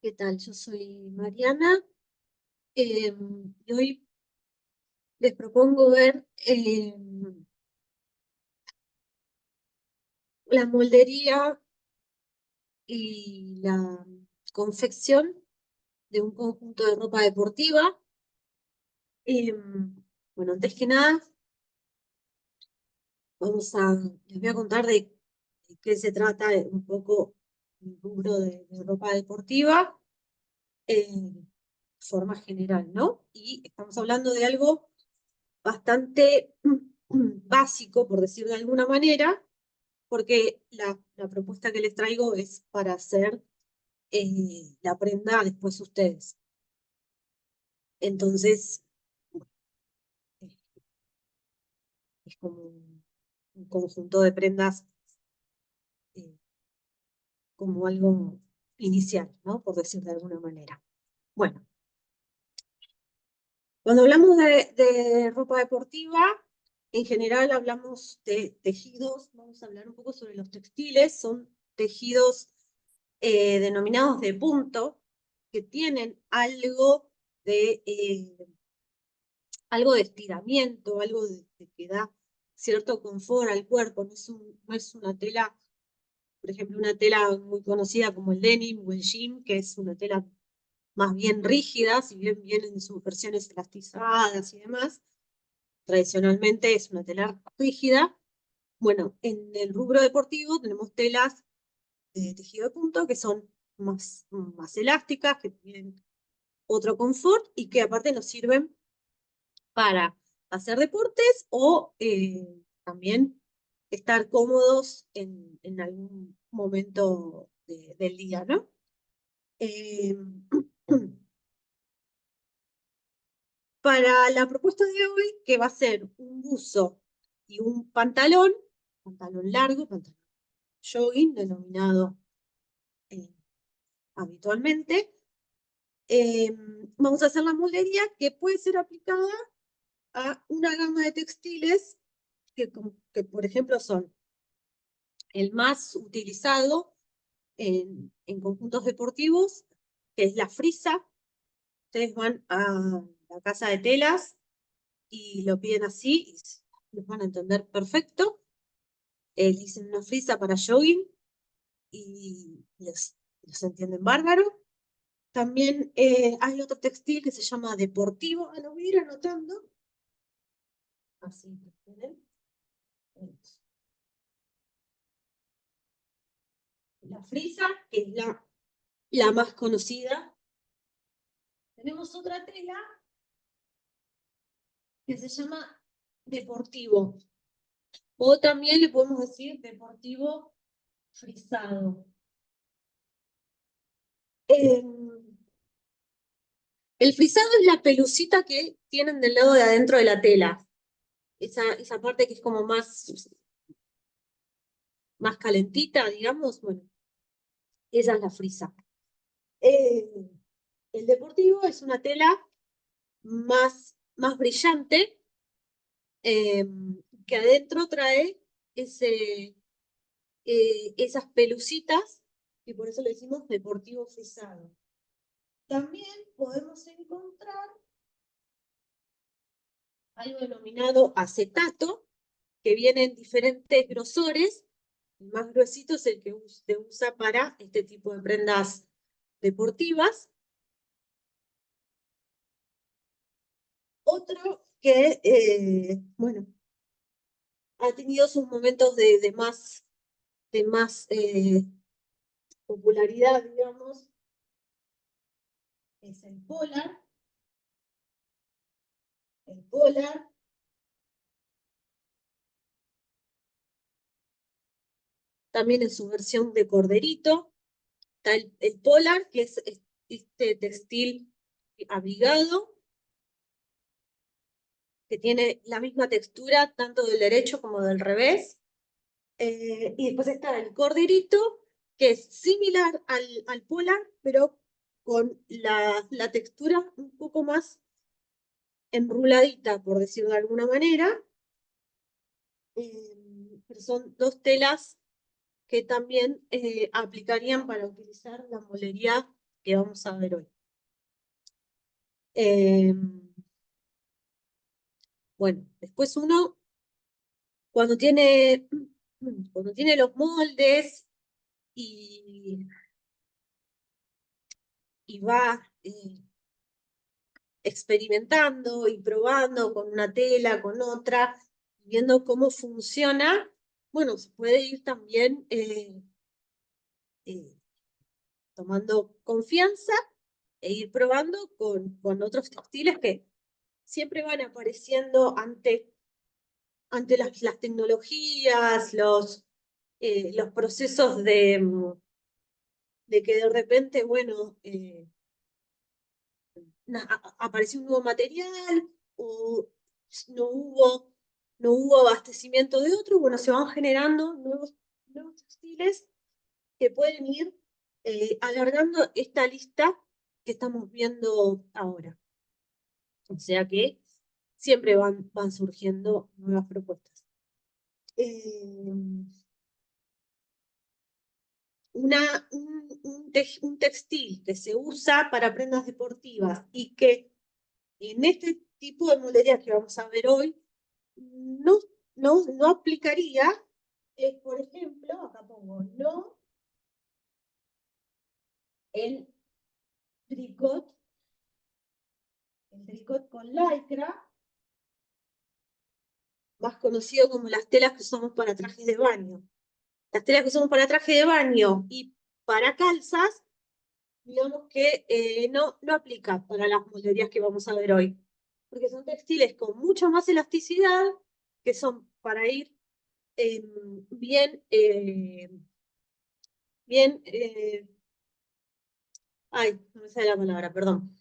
¿Qué tal? Yo soy Mariana y hoy les propongo ver la moldería y la confección de un conjunto de ropa deportiva. Bueno, antes que nada, les voy a contar de qué se trata un poco el rubro de ropa deportiva, de forma general, ¿no? Y estamos hablando de algo bastante básico, por decir de alguna manera, porque la propuesta que les traigo es para hacer la prenda después ustedes. Entonces, eh, es como un conjunto de prendas eh, como algo inicial, ¿no? Por decir de alguna manera. Bueno, cuando hablamos de ropa deportiva, en general hablamos de tejidos, vamos a hablar un poco sobre los textiles, son tejidos denominados de punto, que tienen algo de estiramiento, algo de que da cierto confort al cuerpo, no es una tela, por ejemplo, una tela muy conocida como el denim o el jean, que es una tela más bien rígida, si bien vienen en sus versiones elastizadas y demás, tradicionalmente es una tela rígida. Bueno, en el rubro deportivo tenemos telas de tejido de punto que son más elásticas, que tienen otro confort y que aparte nos sirven para hacer deportes o también estar cómodos en algún momento del día, ¿no? Eh, para la propuesta de hoy, que va a ser un buzo y un pantalón largo, pantalón jogging, denominado eh, habitualmente, eh, vamos a hacer la moldería que puede ser aplicada a una gama de textiles que por ejemplo, son el más utilizado en conjuntos deportivos, que es la frisa. Ustedes van a la casa de telas y lo piden así, y los van a entender perfecto. Dicen una frisa para jogging y los entienden bárbaro. También hay otro textil que se llama deportivo. Lo voy a ir anotando. Así, ¿entienden? La frisa, que es la más conocida. Tenemos otra tela que se llama deportivo. O también le podemos decir deportivo frisado. El frisado es la pelucita que tienen del lado de adentro de la tela. Esa parte que es como más calentita, digamos, bueno, esa es la frisa. Eh, el deportivo es una tela más brillante, eh, que adentro trae esas pelucitas, y por eso le decimos deportivo frisado. También podemos encontrar algo denominado acetato, que viene en diferentes grosores. El más gruesito es el que se usa para este tipo de prendas deportivas. Otro que, bueno, ha tenido sus momentos de más popularidad, digamos, es el polar. El polar también en su versión de corderito. Está el polar, que es este textil abrigado, que tiene la misma textura tanto del derecho como del revés. Y después está el corderito, que es similar al polar, pero con la textura un poco más enruladita, por decirlo de alguna manera. Pero son dos telas que también aplicarían para utilizar la molería que vamos a ver hoy. Bueno, después uno, cuando tiene los moldes y va experimentando y probando con una tela, con otra, viendo cómo funciona, bueno, se puede ir también tomando confianza e ir probando con otros textiles que siempre van apareciendo ante las tecnologías, los procesos de que de repente, bueno, apareció un nuevo material o no hubo abastecimiento de otro, bueno, se van generando nuevos textiles que pueden ir alargando esta lista que estamos viendo ahora. O sea que siempre van surgiendo nuevas propuestas. Un textil que se usa para prendas deportivas y que en este tipo de molderías que vamos a ver hoy no aplicaría, por ejemplo, acá pongo, no el tricot con lycra, más conocido como las telas que usamos para trajes de baño. Las telas que usamos para traje de baño y para calzas, digamos que no aplica para las molderías que vamos a ver hoy, porque son textiles con mucha más elasticidad, que son para ir bien, ay, no me sale la palabra, perdón,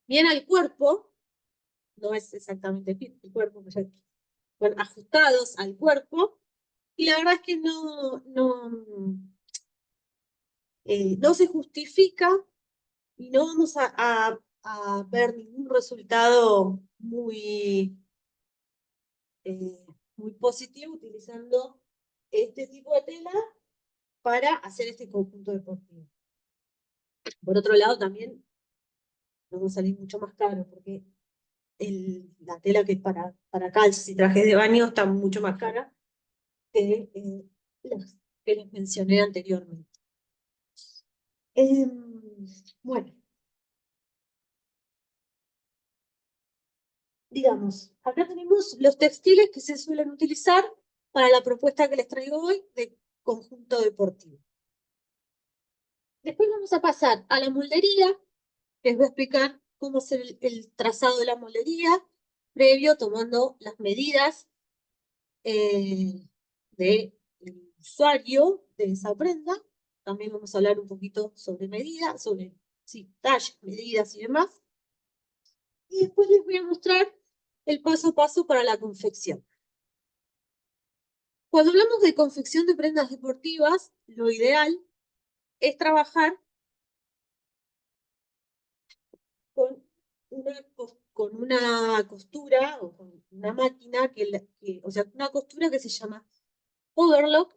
bien al cuerpo, no es exactamente fit el cuerpo, pero bueno, ajustados al cuerpo, y la verdad es que no se justifica y no vamos a ver ningún resultado muy positivo utilizando este tipo de tela para hacer este conjunto deportivo. Por otro lado, también nos va a salir mucho más caro porque la tela que es para calzas y trajes de baño está mucho más cara que las que les mencioné anteriormente. Bueno, digamos, acá tenemos los textiles que se suelen utilizar para la propuesta que les traigo hoy de conjunto deportivo. Después vamos a pasar a la moldería. Les voy a explicar cómo hacer el trazado de la moldería, previo tomando las medidas del usuario de esa prenda. También vamos a hablar un poquito sobre medidas, sobre tallas, medidas y demás. Y después les voy a mostrar el paso a paso para la confección. Cuando hablamos de confección de prendas deportivas, lo ideal es trabajar con una costura o con una máquina, o sea, una costura que se llama overlock,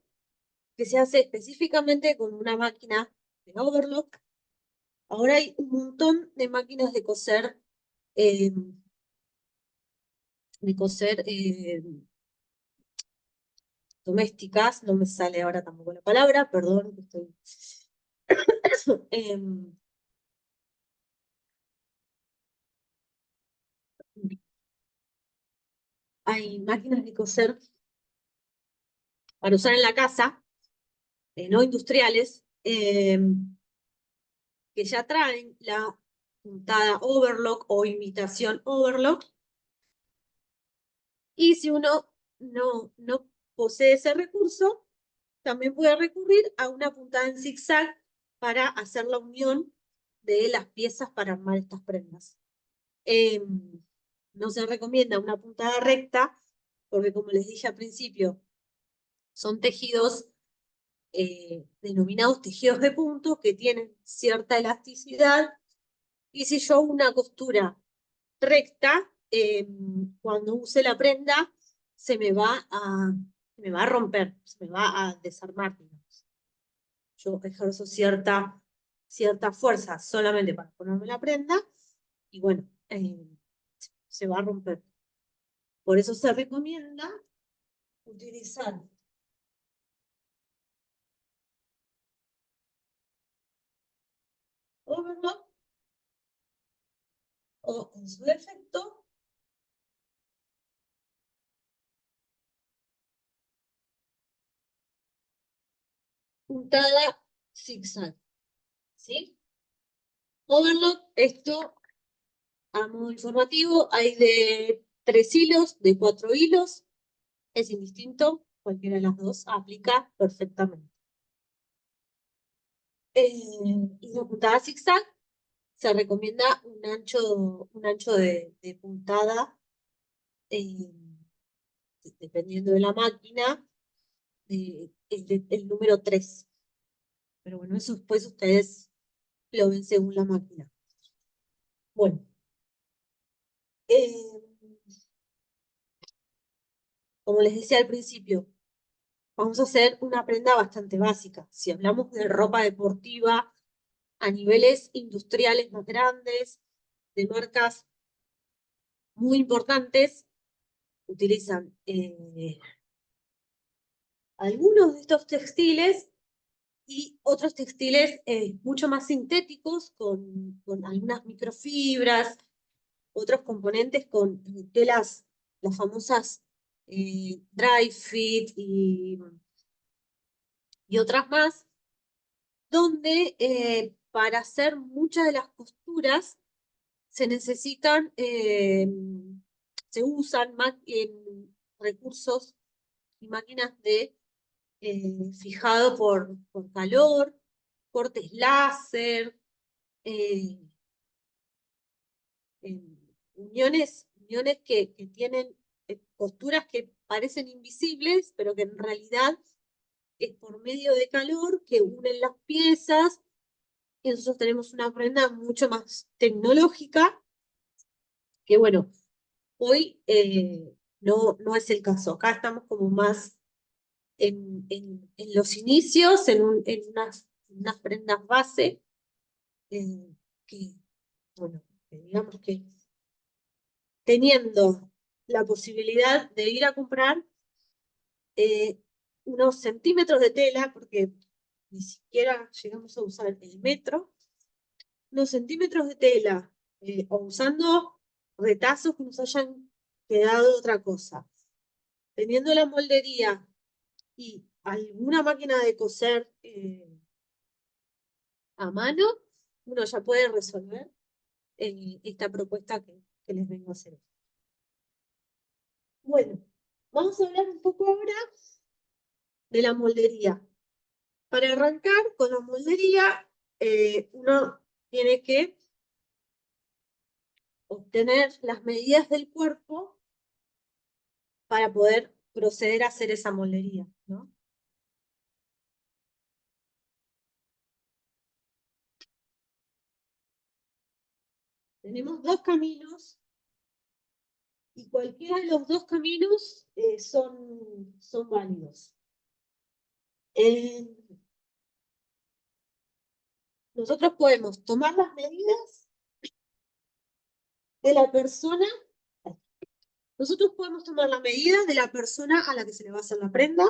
que se hace específicamente con una máquina de overlock. Ahora hay un montón de máquinas de coser domésticas, no me sale ahora tampoco la palabra, perdón, estoy... hay máquinas de coser para usar en la casa, no industriales, que ya traen la puntada overlock o imitación overlock, y si uno no posee ese recurso, también puede recurrir a una puntada en zigzag para hacer la unión de las piezas para armar estas prendas. No se recomienda una puntada recta, porque como les dije al principio, son tejidos denominados tejidos de puntos que tienen cierta elasticidad, y si yo hago una costura recta, cuando use la prenda se me va a romper, se me va a desarmar, digamos. Yo ejerzo cierta cierta fuerza solamente para ponerme la prenda, y bueno, se va a romper. Por eso se recomienda utilizar overlock o, en su defecto, puntada zigzag, ¿sí? Overlock, esto a modo informativo, hay de 3 hilos, de 4 hilos, es indistinto, cualquiera de las dos aplica perfectamente. Y la puntada zigzag se recomienda un ancho de puntada, eh, dependiendo de la máquina, el número 3. Pero bueno, eso después ustedes lo ven según la máquina. Bueno, eh, como les decía al principio, vamos a hacer una prenda bastante básica. Si hablamos de ropa deportiva a niveles industriales más grandes, de marcas muy importantes, utilizan algunos de estos textiles y otros textiles mucho más sintéticos, con algunas microfibras, otros componentes con telas, las famosas dry fit y otras más, donde para hacer muchas de las costuras se necesitan, se usan recursos y máquinas de fijado por calor, cortes láser, eh, uniones que tienen costuras que parecen invisibles, pero que en realidad es por medio de calor que unen las piezas, y nosotros tenemos una prenda mucho más tecnológica, que bueno, hoy no es el caso. Acá estamos como más en los inicios, en unas prendas base, que, bueno, que digamos que teniendo la posibilidad de ir a comprar unos centímetros de tela, porque ni siquiera llegamos a usar el metro, unos centímetros de tela, o usando retazos que nos hayan quedado otra cosa. Teniendo la moldería y alguna máquina de coser a mano, uno ya puede resolver esta propuesta que les vengo a hacer. Bueno, vamos a hablar un poco ahora de la moldería. Para arrancar con la moldería, uno tiene que obtener las medidas del cuerpo para poder proceder a hacer esa moldería, ¿no? Tenemos dos caminos y cualquiera de los dos caminos son válidos. Nosotros podemos tomar las medidas de la persona, nosotros podemos tomar la medida de la persona a la que se le va a hacer la prenda,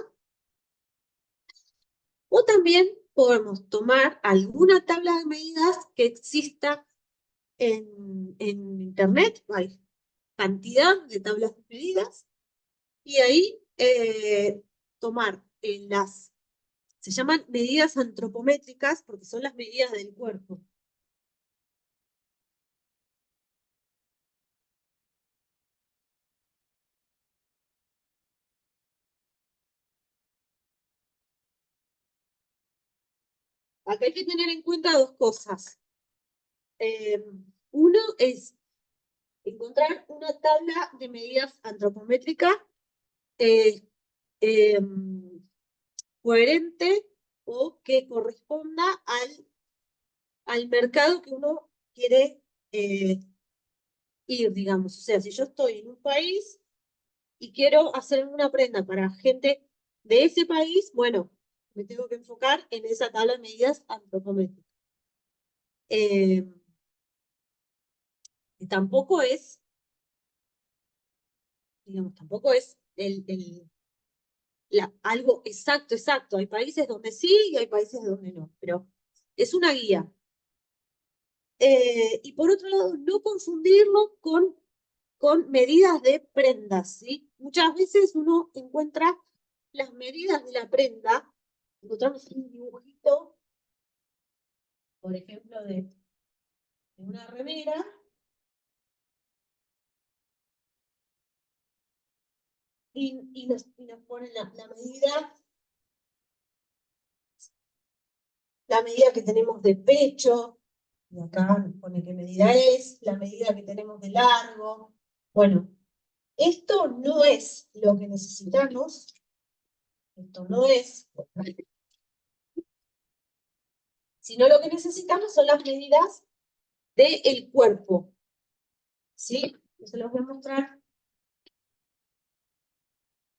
o también podemos tomar alguna tabla de medidas que exista en internet. Hay cantidad de tablas de medidas, y ahí tomar se llaman medidas antropométricas porque son las medidas del cuerpo. Acá hay que tener en cuenta dos cosas. Uno es encontrar una tabla de medidas antropométrica eh, eh, coherente o que corresponda al mercado que uno quiere ir, digamos. O sea, si yo estoy en un país y quiero hacer una prenda para gente de ese país, bueno, me tengo que enfocar en esa tabla de medidas antropométricas. Y tampoco es, digamos, tampoco es algo exacto. Hay países donde sí y hay países donde no, pero es una guía. Y por otro lado, no confundirlo con medidas de prendas, ¿sí? Muchas veces uno encuentra las medidas de la prenda, encontramos un dibujito, por ejemplo, de una remera, y nos ponen la medida que tenemos de pecho, y acá nos pone qué medida es, la medida que tenemos de largo. Bueno, esto no es lo que necesitamos, esto no es, sino lo que necesitamos son las medidas del cuerpo, ¿sí? Yo se los voy a mostrar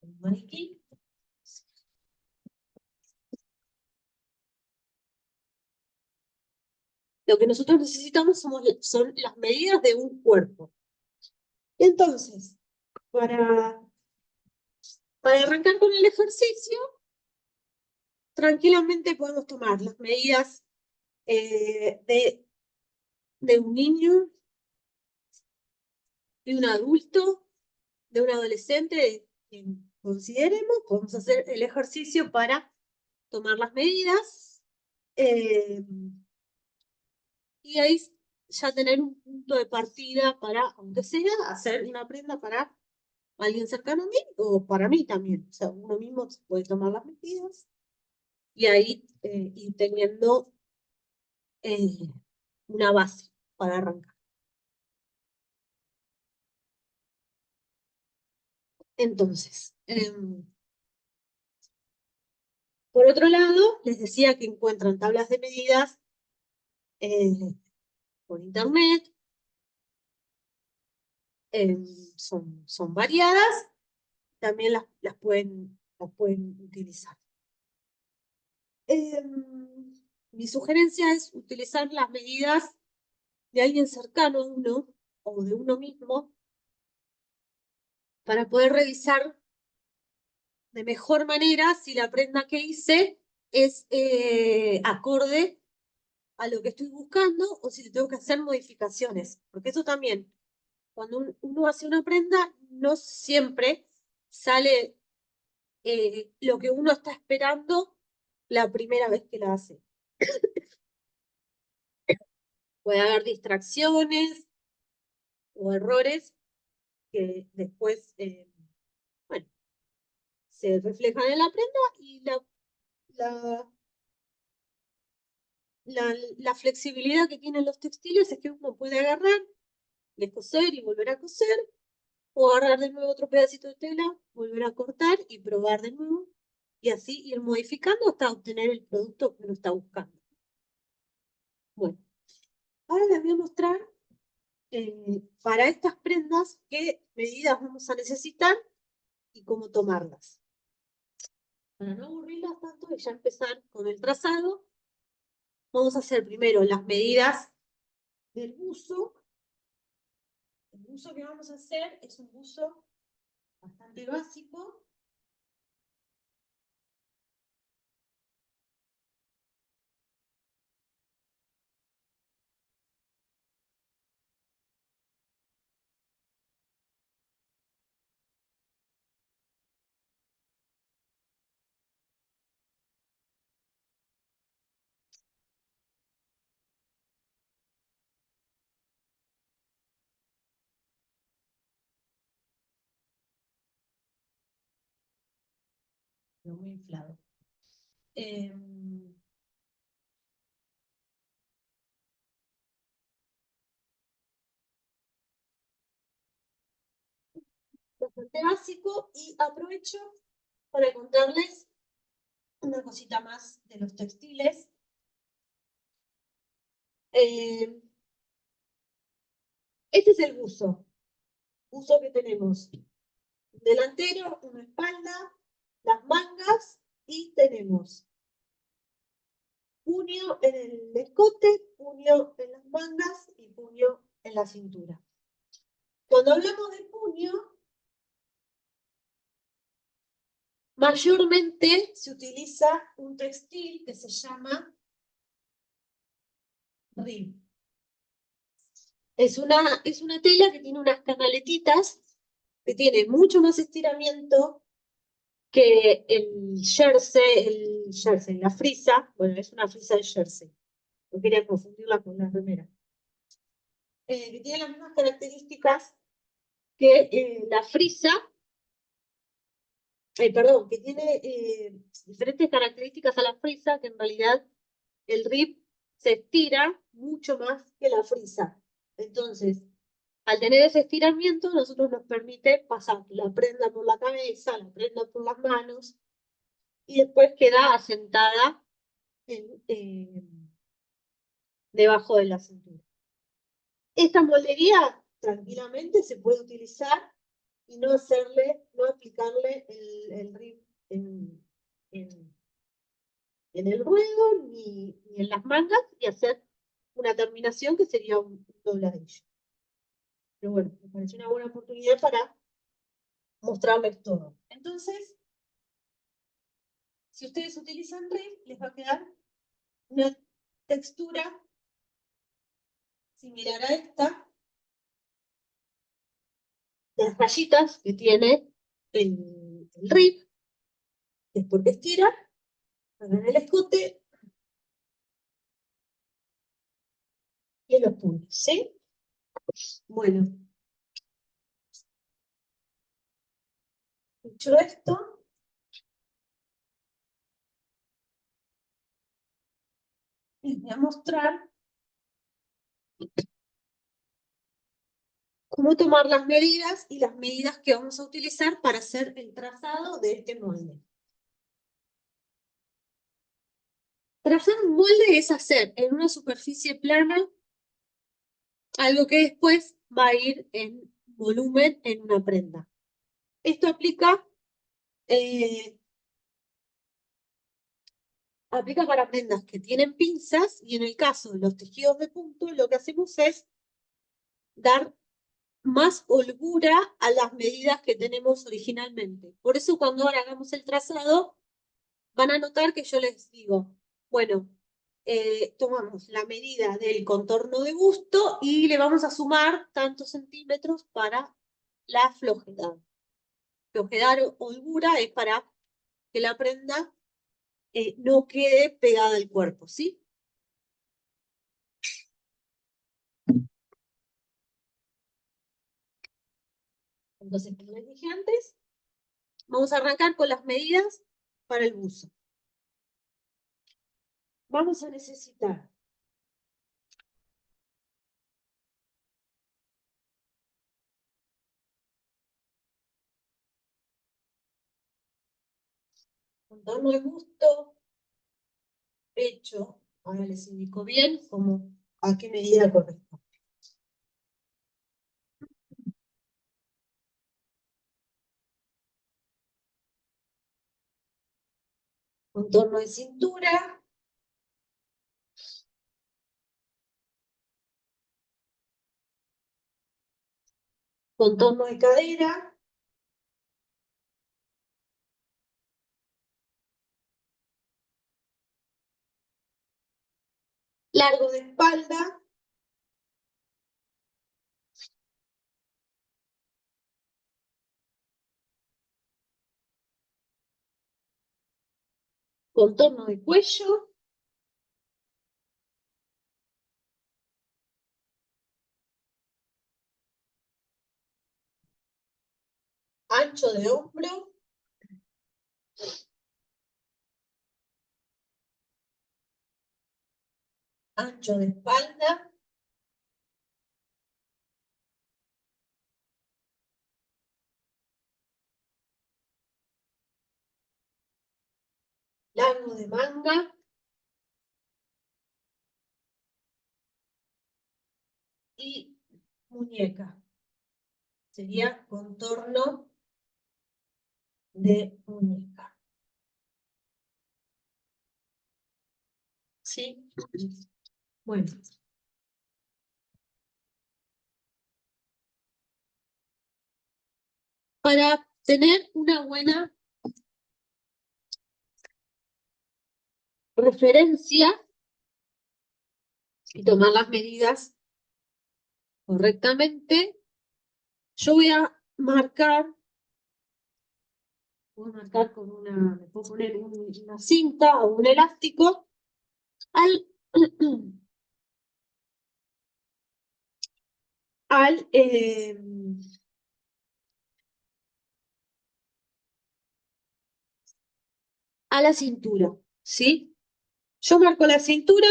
en un maniquí. Lo que nosotros necesitamos son las medidas de un cuerpo. Entonces, para arrancar con el ejercicio, tranquilamente podemos tomar las medidas de un niño, de un adulto, de un adolescente, quien consideremos. Podemos hacer el ejercicio para tomar las medidas y ahí ya tener un punto de partida para, aunque sea, hacer una prenda para alguien cercano a mí o para mí también. O sea, uno mismo puede tomar las medidas y ahí ir teniendo una base para arrancar. Entonces, por otro lado, les decía que encuentran tablas de medidas por internet, son variadas, también las pueden utilizar. Mi sugerencia es utilizar las medidas de alguien cercano a uno o de uno mismo para poder revisar de mejor manera si la prenda que hice es acorde a lo que estoy buscando o si tengo que hacer modificaciones. Porque eso también, cuando uno hace una prenda, no siempre sale lo que uno está esperando la primera vez que la hace. Puede haber distracciones o errores que después, bueno, se reflejan en la prenda y la flexibilidad que tienen los textiles es que uno puede agarrar, descoser y volver a coser, o agarrar de nuevo otro pedacito de tela, volver a cortar y probar de nuevo, y así ir modificando hasta obtener el producto que uno está buscando. Bueno, ahora les voy a mostrar para estas prendas qué medidas vamos a necesitar y cómo tomarlas. Para no aburrirlas tanto y ya empezar con el trazado, vamos a hacer primero las medidas del buzo. El buzo que vamos a hacer es un buzo bastante básico. Muy inflado. Bastante básico, y aprovecho para contarles una cosita más de los textiles. Este es el buzo que tenemos. Delantero, una espalda, las mangas, y tenemos puño en el escote, puño puño en las mangas y puño en la cintura. Cuando hablamos de puño, mayormente se utiliza un textil que se llama rib. Es una tela que tiene unas canaletitas, que tiene mucho más estiramiento que el jersey, la frisa. Bueno, es una frisa de jersey. No quería confundirla con la remera. Que tiene las mismas características que la frisa, perdón, que tiene diferentes características a la frisa, que en realidad el rib se estira mucho más que la frisa. Entonces, al tener ese estiramiento, nosotros nos permite pasar la prenda por la cabeza, la prenda por las manos, y después queda asentada debajo de la cintura. Esta moldería tranquilamente se puede utilizar y no aplicarle el rib en el ruedo ni en las mangas y hacer una terminación que sería un dobladillo. Pero bueno, me pareció una buena oportunidad para mostrarles todo. Entonces, si ustedes utilizan rib, les va a quedar una textura similar a esta, las rayitas que tiene el rib, es porque estira, hagan el escote y los puños, ¿sí? Bueno, dicho esto, les voy a mostrar cómo tomar las medidas y las medidas que vamos a utilizar para hacer el trazado de este molde. Trazar un molde es hacer en una superficie plana algo que después va a ir en volumen en una prenda. Esto aplica para prendas que tienen pinzas y en el caso de los tejidos de punto lo que hacemos es dar más holgura a las medidas que tenemos originalmente. Por eso cuando ahora hagamos el trazado van a notar que yo les digo, bueno, tomamos la medida del contorno de busto y le vamos a sumar tantos centímetros para la flojedad. Flojedad o holgura es para que la prenda no quede pegada al cuerpo, ¿sí? Entonces, como les dije antes, vamos a arrancar con las medidas para el buzo. Vamos a necesitar contorno de busto, pecho, ahora les indico bien como a qué medida corresponde. Contorno de cintura, contorno de cadera, largo de espalda, contorno de cuello, ancho de hombro, ancho de espalda, largo de manga, y muñeca. Sería contorno de muñeca. ¿Sí? Bueno, para tener una buena referencia y tomar las medidas correctamente, yo voy a marcar con me puedo poner una cinta o un elástico al, al, a la cintura, ¿sí? Yo marco la cintura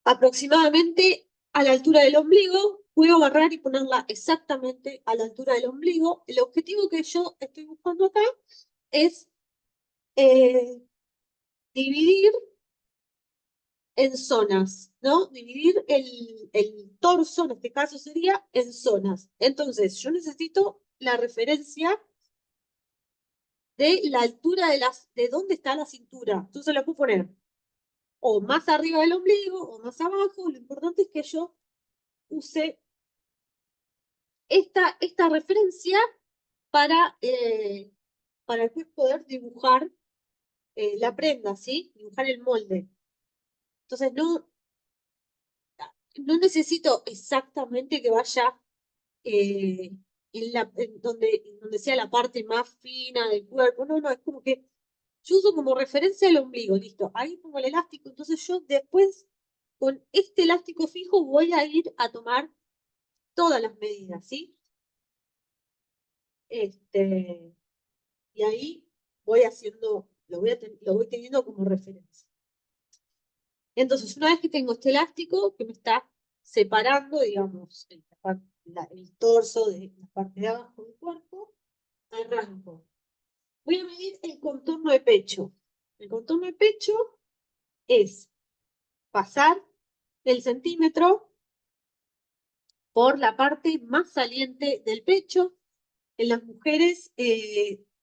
aproximadamente a la altura del ombligo, puedo agarrar y ponerla exactamente a la altura del ombligo. El objetivo que yo estoy buscando acá es dividir en zonas, ¿no? Dividir el torso, en este caso sería, en zonas. Entonces, yo necesito la referencia de la altura de dónde está la cintura. Entonces la puedo poner o más arriba del ombligo o más abajo. Lo importante es que yo use esta referencia para después poder dibujar la prenda, ¿sí? Dibujar el molde. Entonces no necesito exactamente que vaya donde sea la parte más fina del cuerpo. No, es como que yo uso como referencia el ombligo, listo. Ahí pongo el elástico, entonces yo después con este elástico fijo voy a ir a tomar todas las medidas, ¿sí? Y ahí voy haciendo, lo voy teniendo como referencia. Entonces, una vez que tengo este elástico que me está separando, digamos, el torso de la parte de abajo del cuerpo, arranco. Voy a medir el contorno de pecho. El contorno de pecho es pasar el centímetro por la parte más saliente del pecho. En las mujeres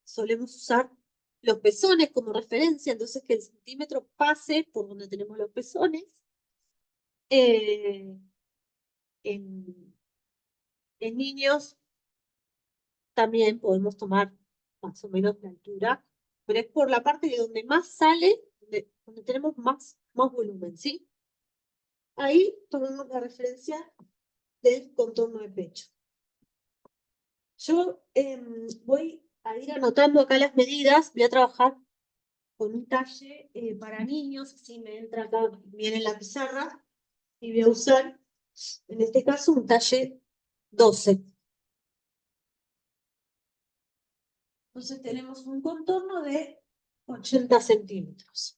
solemos usar los pezones como referencia, entonces que el centímetro pase por donde tenemos los pezones. En, en niños también podemos tomar más o menos la altura, pero es por la parte de donde más sale, donde tenemos más volumen, ¿sí? Ahí tomamos la referencia del contorno de pecho. Yo voy a ir anotando acá las medidas, voy a trabajar con un talle para niños, así me entra acá bien en la pizarra, y voy a usar, en este caso, un talle 12. Entonces tenemos un contorno de 80 centímetros.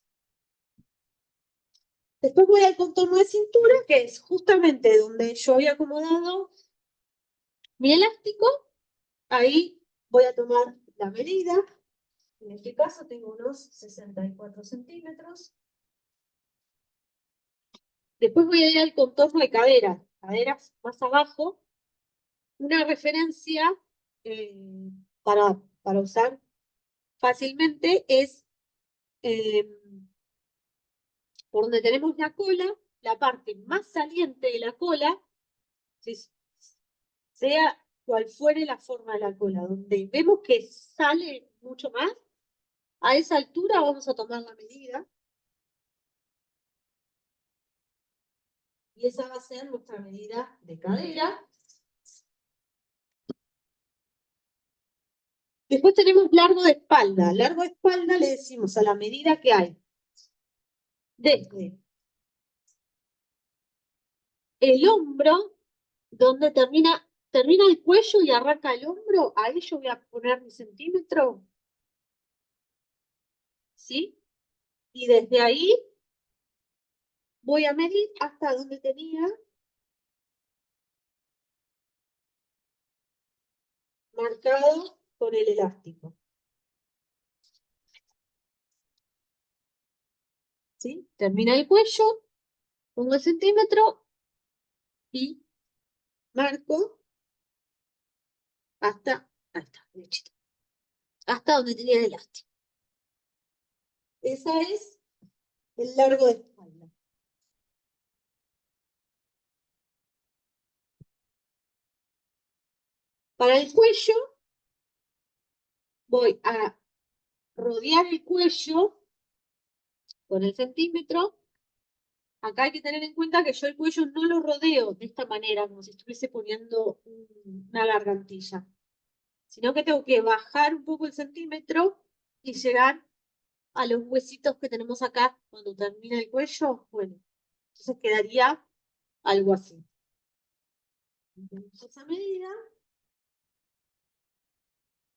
Después voy al contorno de cintura, que es justamente donde yo había acomodado mi elástico. Ahí voy a tomar la medida. En este caso tengo unos 64 centímetros. Después voy a ir al contorno de caderas más abajo. Una referencia para usar fácilmente es por donde tenemos la cola, la parte más saliente de la cola, sea cual fuere la forma de la cola, donde vemos que sale mucho más, a esa altura vamos a tomar la medida. Y esa va a ser nuestra medida de cadera. Después tenemos largo de espalda. Largo de espalda le decimos a la medida que hay desde el hombro, donde termina el cuello y arranca el hombro, ahí yo voy a poner mi centímetro, ¿sí? Y desde ahí voy a medir hasta donde tenía marcado con el elástico. ¿Sí? Termina el cuello, pongo el centímetro y marco hasta, ahí está, derechito, hasta donde tenía el elástico. Esa es el largo de espalda. Para el cuello voy a rodear el cuello con el centímetro. Acá hay que tener en cuenta que yo el cuello no lo rodeo de esta manera, como si estuviese poniendo una gargantilla, sino que tengo que bajar un poco el centímetro y llegar a los huesitos que tenemos acá cuando termina el cuello. Bueno, entonces quedaría algo así. Tenemos esa medida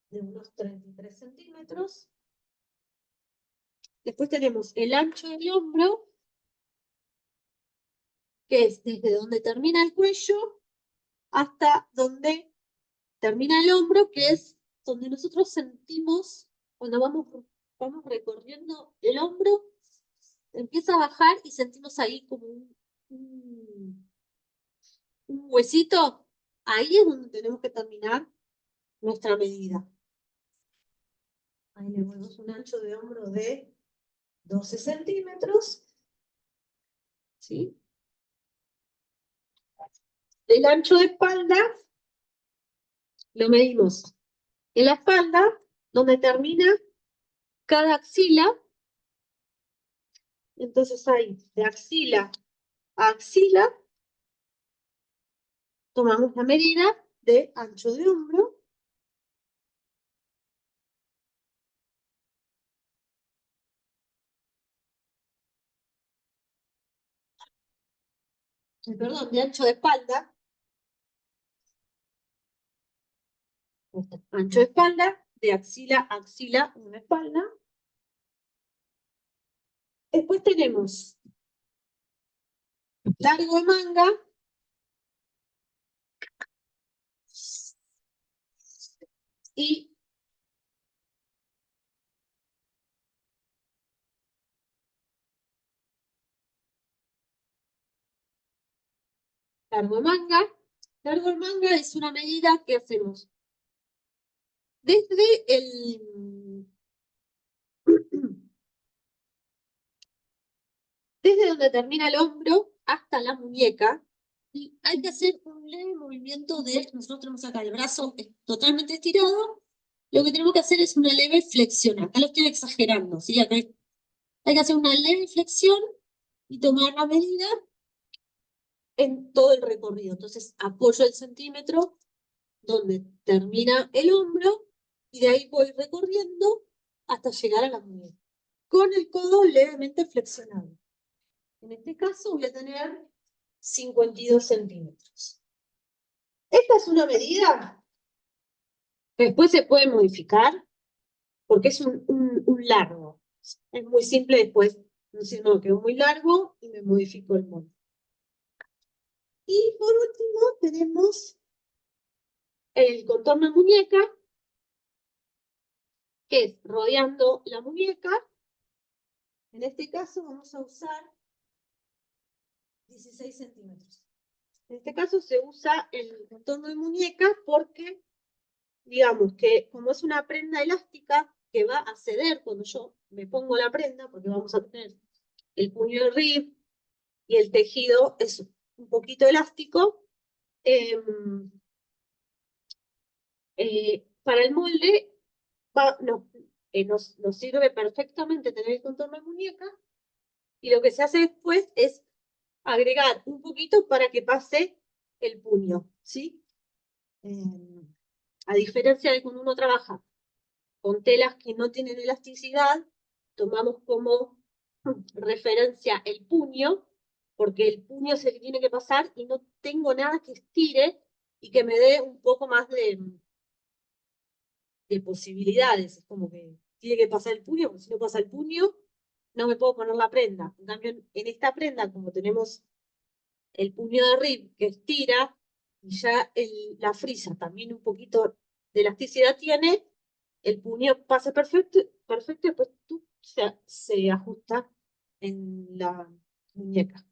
de unos 33 centímetros. Después tenemos el ancho del hombro, que es desde donde termina el cuello hasta donde termina el hombro, que es donde nosotros sentimos, cuando vamos recorriendo el hombro, empieza a bajar y sentimos ahí como un huesito. Ahí es donde tenemos que terminar nuestra medida. Ahí le ponemos un ancho de hombro de 12 centímetros. ¿Sí? El ancho de espalda lo medimos en la espalda, donde termina cada axila. Entonces ahí, de axila a axila, tomamos la medida de ancho de hombro. Perdón, de ancho de espalda. Ancho de espalda, de axila a axila, una espalda. Después tenemos largo de manga. Y largo de manga. Largo de manga es una medida que hacemos desde desde donde termina el hombro hasta la muñeca. Y hay que hacer un leve movimiento de, nosotros tenemos acá el brazo totalmente estirado, lo que tenemos que hacer es una leve flexión. Acá lo estoy exagerando, ¿sí? Acá hay que hacer una leve flexión y tomar la medida en todo el recorrido. Entonces apoyo el centímetro donde termina el hombro y de ahí voy recorriendo hasta llegar a la muñeca, con el codo levemente flexionado. En este caso voy a tener 52 centímetros. Esta es una medida que después se puede modificar porque es un largo. Es muy simple después, no, quedó muy largo y me modifico el molde. Y por último tenemos el contorno de muñeca, que es rodeando la muñeca. En este caso vamos a usar 16 centímetros. En este caso se usa el contorno de muñeca porque, digamos que como es una prenda elástica que va a ceder cuando yo me pongo la prenda, porque vamos a tener el puño de rib y el tejido es un poquito elástico, para el molde nos sirve perfectamente tener el contorno de muñeca, y lo que se hace después es agregar un poquito para que pase el puño, ¿sí? A diferencia de cuando uno trabaja con telas que no tienen elasticidad, tomamos como referencia el puño, porque el puño es el que tiene que pasar y no tengo nada que estire y que me dé un poco más de posibilidades. Es como que tiene que pasar el puño, porque si no pasa el puño, no me puedo poner la prenda. En cambio, en esta prenda, como tenemos el puño de rib que estira, y ya la frisa también un poquito de elasticidad tiene, el puño pasa perfecto, perfecto y después se ajusta en la muñeca.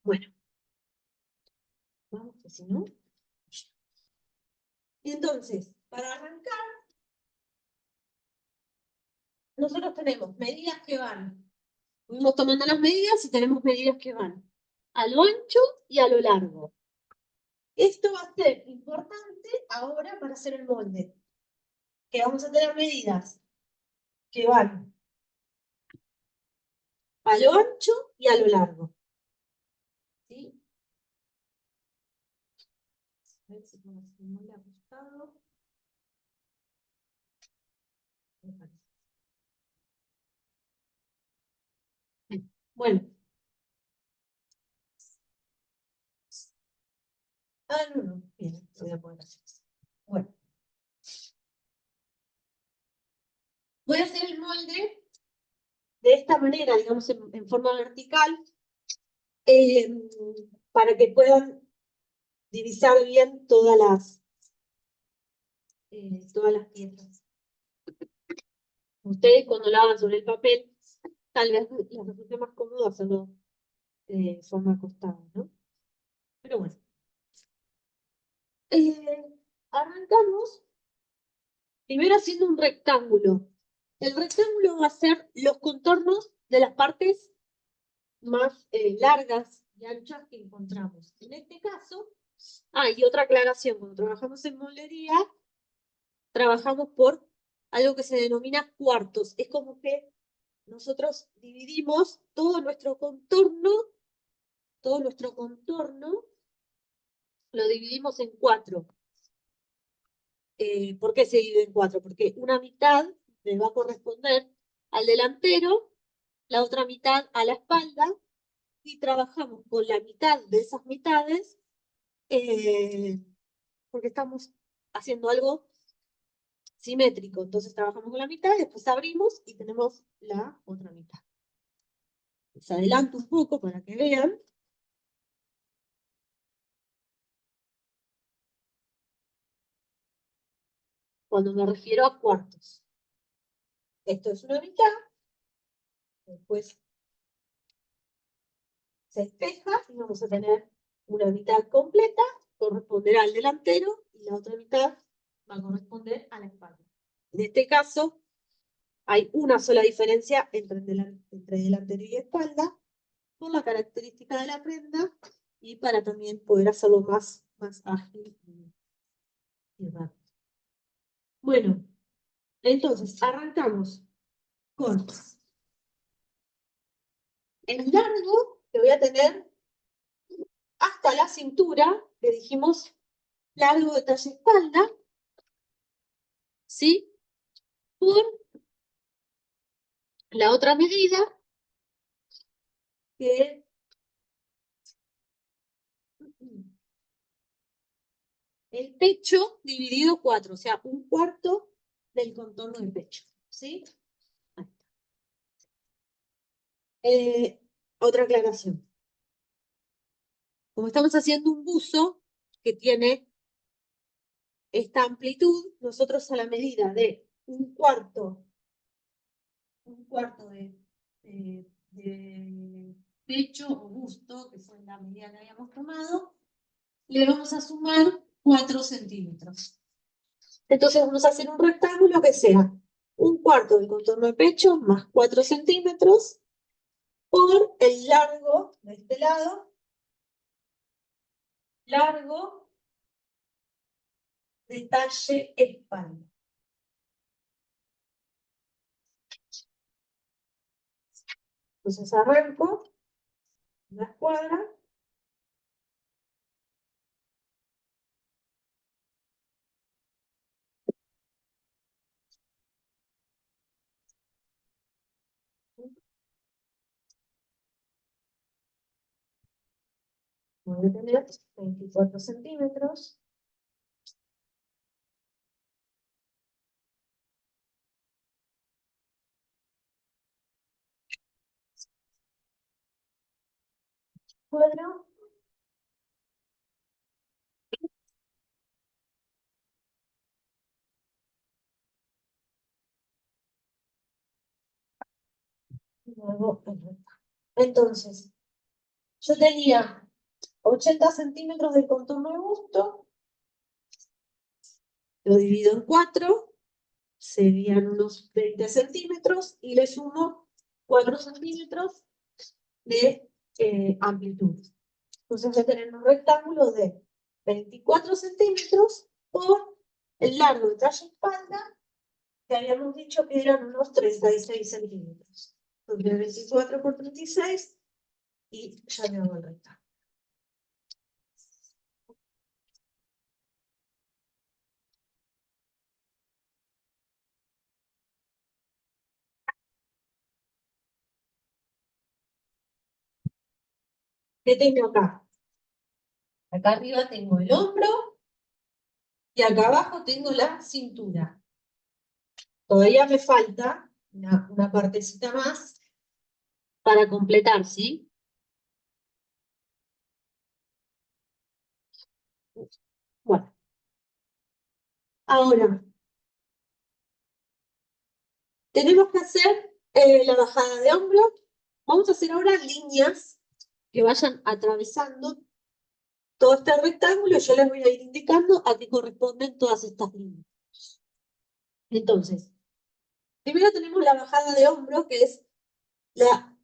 Bueno, vamos que si no. Y entonces, para arrancar, nosotros tenemos medidas que van. Fuimos tomando las medidas y tenemos medidas que van a lo ancho y a lo largo. Esto va a ser importante ahora para hacer el molde, que vamos a tener medidas que van a lo ancho y a lo largo. ¿Sí? A ver si puedo hacer el molde ajustado. Bueno. No. Bien, lo voy a poner así. Bueno. Voy a hacer el molde de esta manera, digamos, en forma vertical, para que puedan divisar bien todas las piezas. Ustedes cuando lo hagan sobre el papel, tal vez les resulte más cómodo hacerlo de forma acostada, ¿no? Pero bueno. Arrancamos primero haciendo un rectángulo. El rectángulo va a ser los contornos de las partes más largas y anchas que encontramos. En este caso, y otra aclaración, cuando trabajamos en moldería, trabajamos por algo que se denomina cuartos. Es como que nosotros dividimos todo nuestro contorno lo dividimos en 4. ¿Por qué se divide en 4? Porque una mitad le va a corresponder al delantero, la otra mitad a la espalda, y trabajamos con la mitad de esas mitades, porque estamos haciendo algo simétrico. Entonces trabajamos con la mitad, después abrimos y tenemos la otra mitad. Les adelanto un poco para que vean. Cuando me refiero a cuartos. Esto es una mitad, después se espeja y vamos a tener una mitad completa, corresponderá al delantero, y la otra mitad va a corresponder a la espalda. En este caso, hay una sola diferencia entre delantero y espalda, por la característica de la prenda, y para también poder hacerlo más ágil y rápido. Bueno, entonces arrancamos con el largo que voy a tener hasta la cintura, que dijimos largo de talla espalda, ¿sí? Por la otra medida, que es el pecho dividido 4, o sea, un cuarto del contorno del pecho, ¿sí? Otra aclaración. Como estamos haciendo un buzo que tiene esta amplitud, nosotros a la medida de un cuarto de pecho o busto, que fue la medida que habíamos tomado, le vamos a sumar 4 centímetros. Entonces vamos a hacer un rectángulo que sea un cuarto del contorno de pecho más 4 centímetros por el largo de este lado, largo de talle espalda. Entonces arranco una escuadra. Voy a tener 24 centímetros. Cuadro. Luego el rectángulo. Entonces, yo tenía 80 centímetros de contorno de busto, lo divido en 4, serían unos 20 centímetros, y le sumo 4 centímetros de amplitud. Entonces voy a tener un rectángulo de 24 centímetros por el largo de talla espalda, que habíamos dicho que eran unos 36 centímetros. Entonces 24 por 36 y ya me hago el rectángulo. ¿Qué tengo acá? Acá arriba tengo el hombro y acá abajo tengo la cintura. Todavía me falta una partecita más para completar, ¿sí? Bueno, ahora tenemos que hacer la bajada de hombro. Vamos a hacer ahora líneas que vayan atravesando todo este rectángulo. Yo les voy a ir indicando a qué corresponden todas estas líneas. Entonces, primero tenemos la bajada de hombro, que es la,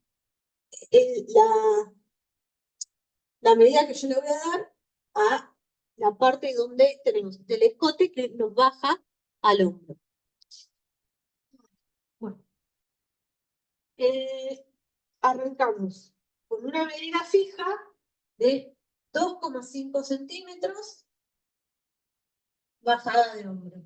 el- la, la medida que yo le voy a dar a la parte donde tenemos el escote que nos baja al hombro. Bueno, arrancamos con una medida fija de 2,5 centímetros, bajada de hombro.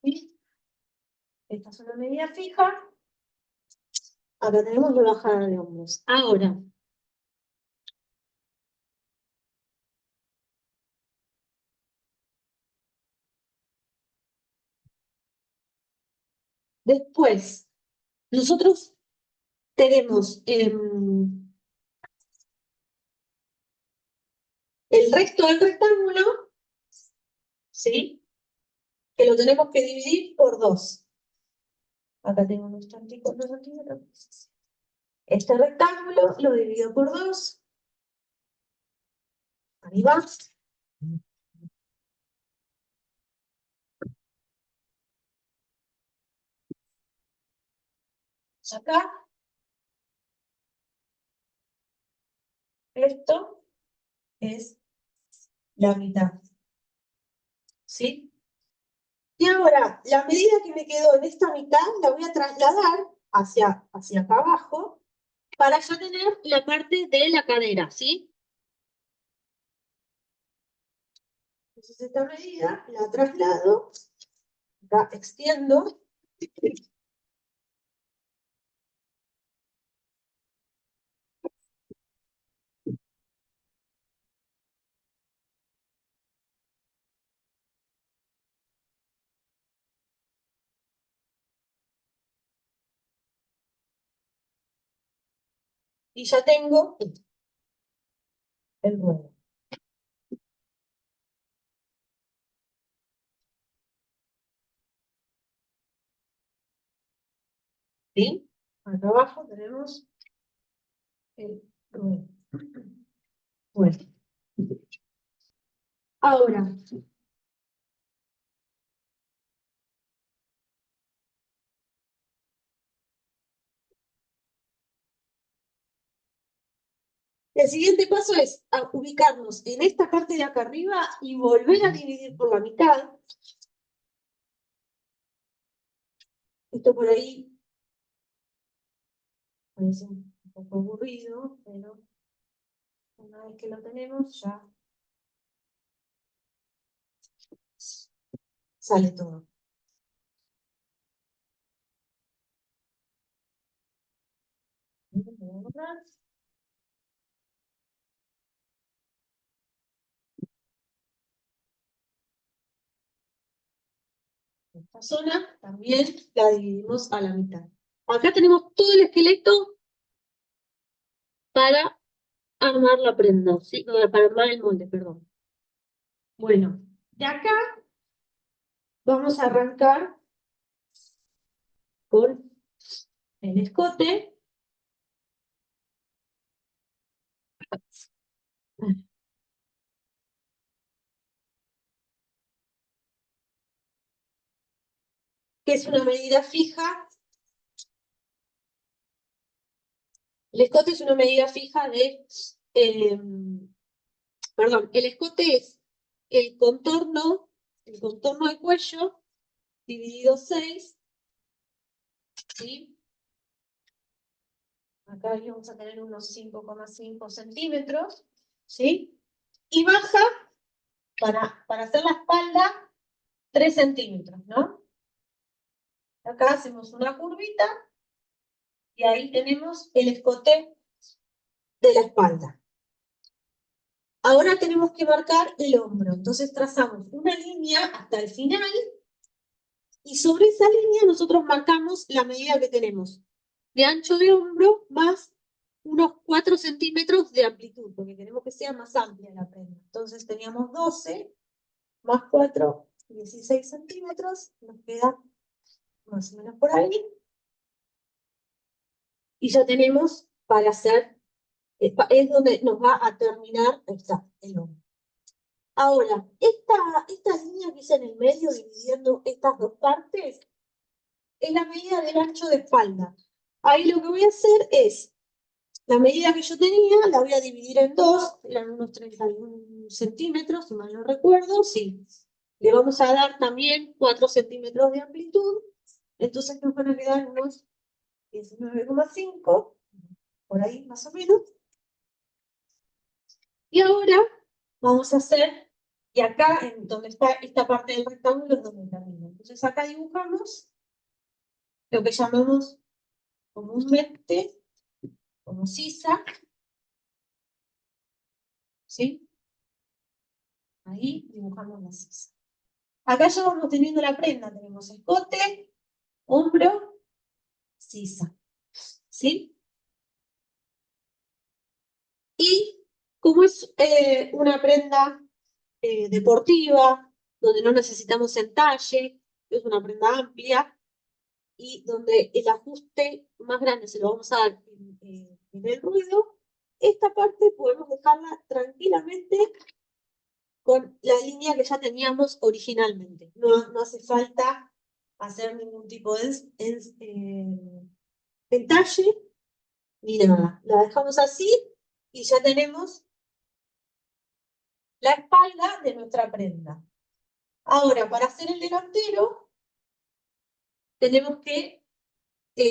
¿Sí? Esta es una medida fija. Acá tenemos la bajada de hombros. Ahora, después, nosotros tenemos el resto del rectángulo, ¿sí? Que lo tenemos que dividir por 2. Acá tengo unos tantitos, unos centímetros. Este rectángulo lo divido por 2. Ahí va. Acá, esto es la mitad. ¿Sí? Y ahora, la medida que me quedó en esta mitad la voy a trasladar hacia acá abajo para ya tener la parte de la cadera, ¿sí? Entonces esta medida la traslado, acá extiendo, y ya tengo el nuevo. ¿Sí? Acá abajo tenemos el nuevo. Bueno, ahora, el siguiente paso es ubicarnos en esta parte de acá arriba y volver a dividir por la mitad. Esto por ahí parece un poco aburrido, pero una vez que lo tenemos ya sale todo. Esta zona también la dividimos a la mitad. Acá tenemos todo el esqueleto para armar la prenda, ¿sí? Para armar el molde, perdón. Bueno, de acá vamos a arrancar con el escote. que es una medida fija. El escote es una medida fija de, perdón, el escote es el contorno del cuello dividido 6, ¿sí? Acá vamos a tener unos 5,5 centímetros, ¿sí? Y baja, para hacer la espalda, 3 centímetros, ¿no? Acá hacemos una curvita y ahí tenemos el escote de la espalda. Ahora tenemos que marcar el hombro, entonces trazamos una línea hasta el final y sobre esa línea nosotros marcamos la medida que tenemos de ancho de hombro más unos 4 centímetros de amplitud, porque queremos que sea más amplia la prenda. Entonces teníamos 12 más 4, 16 centímetros, nos queda más o menos por ahí. Y ya tenemos para hacer, es donde nos va a terminar el hombro. Ahora, esta línea que hice en el medio, dividiendo estas dos partes, es la medida del ancho de espalda. Ahí lo que voy a hacer es, la medida que yo tenía, la voy a dividir en dos, eran unos 31 centímetros, si mal no recuerdo, sí. Le vamos a dar también 4 centímetros de amplitud, entonces nos van a quedar unos 19,5, por ahí más o menos. Y ahora vamos a hacer, y acá, en donde está esta parte del rectángulo, es donde termina. Entonces acá dibujamos lo que llamamos comúnmente como sisa, ¿sí? Ahí dibujamos la sisa. Acá ya vamos teniendo la prenda, tenemos escote, hombro, sisa, ¿sí? Y como es una prenda deportiva, donde no necesitamos entalle, es una prenda amplia, y donde el ajuste más grande se lo vamos a dar en el ruedo, esta parte podemos dejarla tranquilamente con la línea que ya teníamos originalmente. No hace falta hacer ningún tipo de entalle ni nada. La dejamos así y ya tenemos la espalda de nuestra prenda. Ahora, para hacer el delantero, tenemos que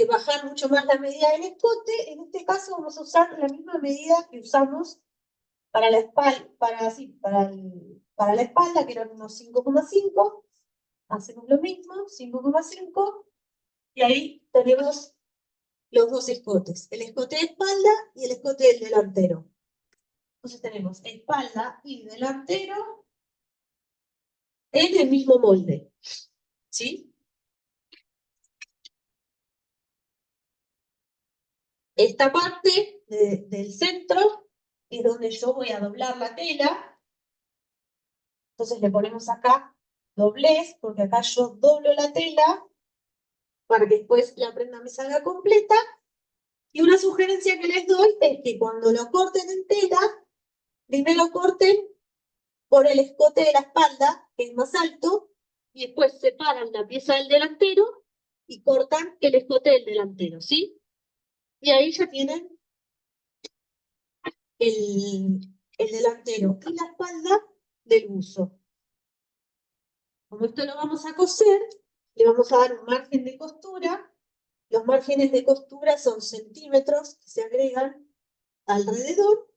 bajar mucho más la medida del escote. En este caso vamos a usar la misma medida que usamos para la espalda, para la espalda, que eran unos 5,5. Hacemos lo mismo, 5,5, y ahí tenemos los dos escotes, el escote de espalda y el escote del delantero. Entonces tenemos espalda y delantero en el mismo molde, ¿sí? Esta parte del centro es donde yo voy a doblar la tela. Entonces le ponemos acá doblez, porque acá yo doblo la tela para que después la prenda me salga completa. Y una sugerencia que les doy es que cuando lo corten en tela, primero corten por el escote de la espalda, que es más alto, y después separan la pieza del delantero y cortan el escote del delantero, ¿sí? Y ahí ya tienen el delantero y la espalda del buzo. Como esto lo vamos a coser, le vamos a dar un margen de costura. Los márgenes de costura son centímetros que se agregan alrededor.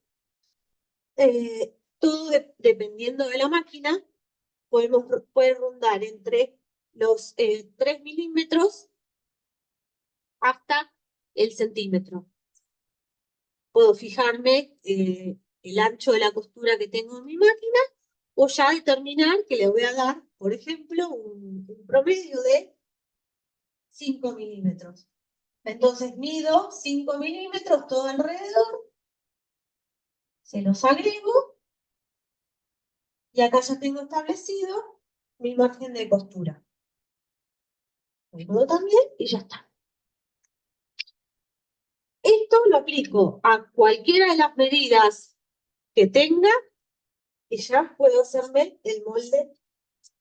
Todo dependiendo de la máquina, puede rondar entre los 3 milímetros hasta el centímetro. Puedo fijarme el ancho de la costura que tengo en mi máquina o ya determinar que le voy a dar, por ejemplo, un promedio de 5 milímetros. Entonces mido 5 milímetros todo alrededor, se los agrego y acá ya tengo establecido mi margen de costura. Lo también y ya está. Esto lo aplico a cualquiera de las medidas que tenga y ya puedo hacerme el molde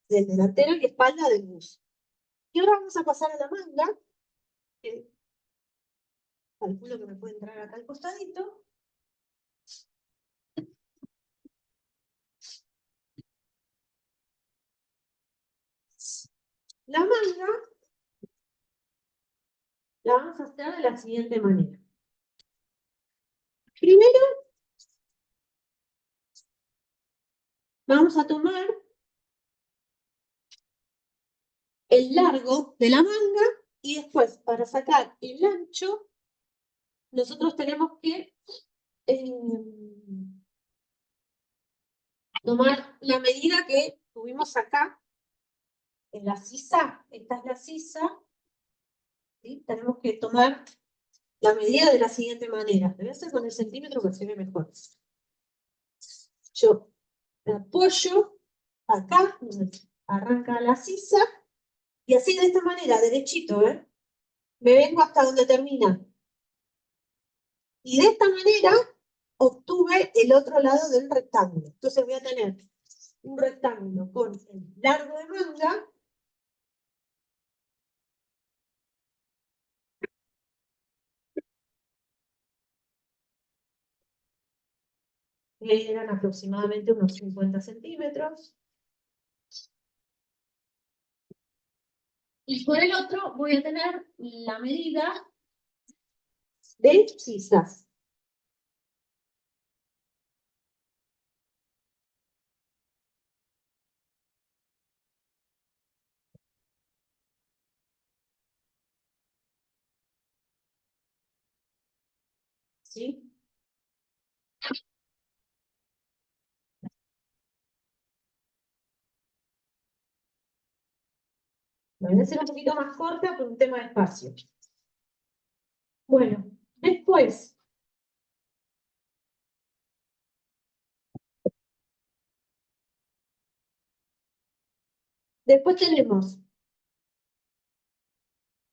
del delantero y espalda del buzo. Y ahora vamos a pasar a la manga, que calculo que me puede entrar acá al costadito. La manga la vamos a hacer de la siguiente manera. Primero vamos a tomar el largo de la manga y después para sacar el ancho nosotros tenemos que tomar la medida que tuvimos acá en la sisa. Esta es la sisa, ¿sí? Tenemos que tomar la medida de la siguiente manera. Lo voy a hacer con el centímetro que se ve mejor. Yo me apoyo acá, donde arranca la sisa, y así de esta manera, derechito, ¿eh? Me vengo hasta donde termina. Y de esta manera obtuve el otro lado del rectángulo. Entonces voy a tener un rectángulo con el largo de manga que eran aproximadamente unos 50 centímetros. Y por el otro voy a tener la medida de sisas. ¿Sí? La voy a hacer un poquito más corta por un tema de espacio. Bueno, después tenemos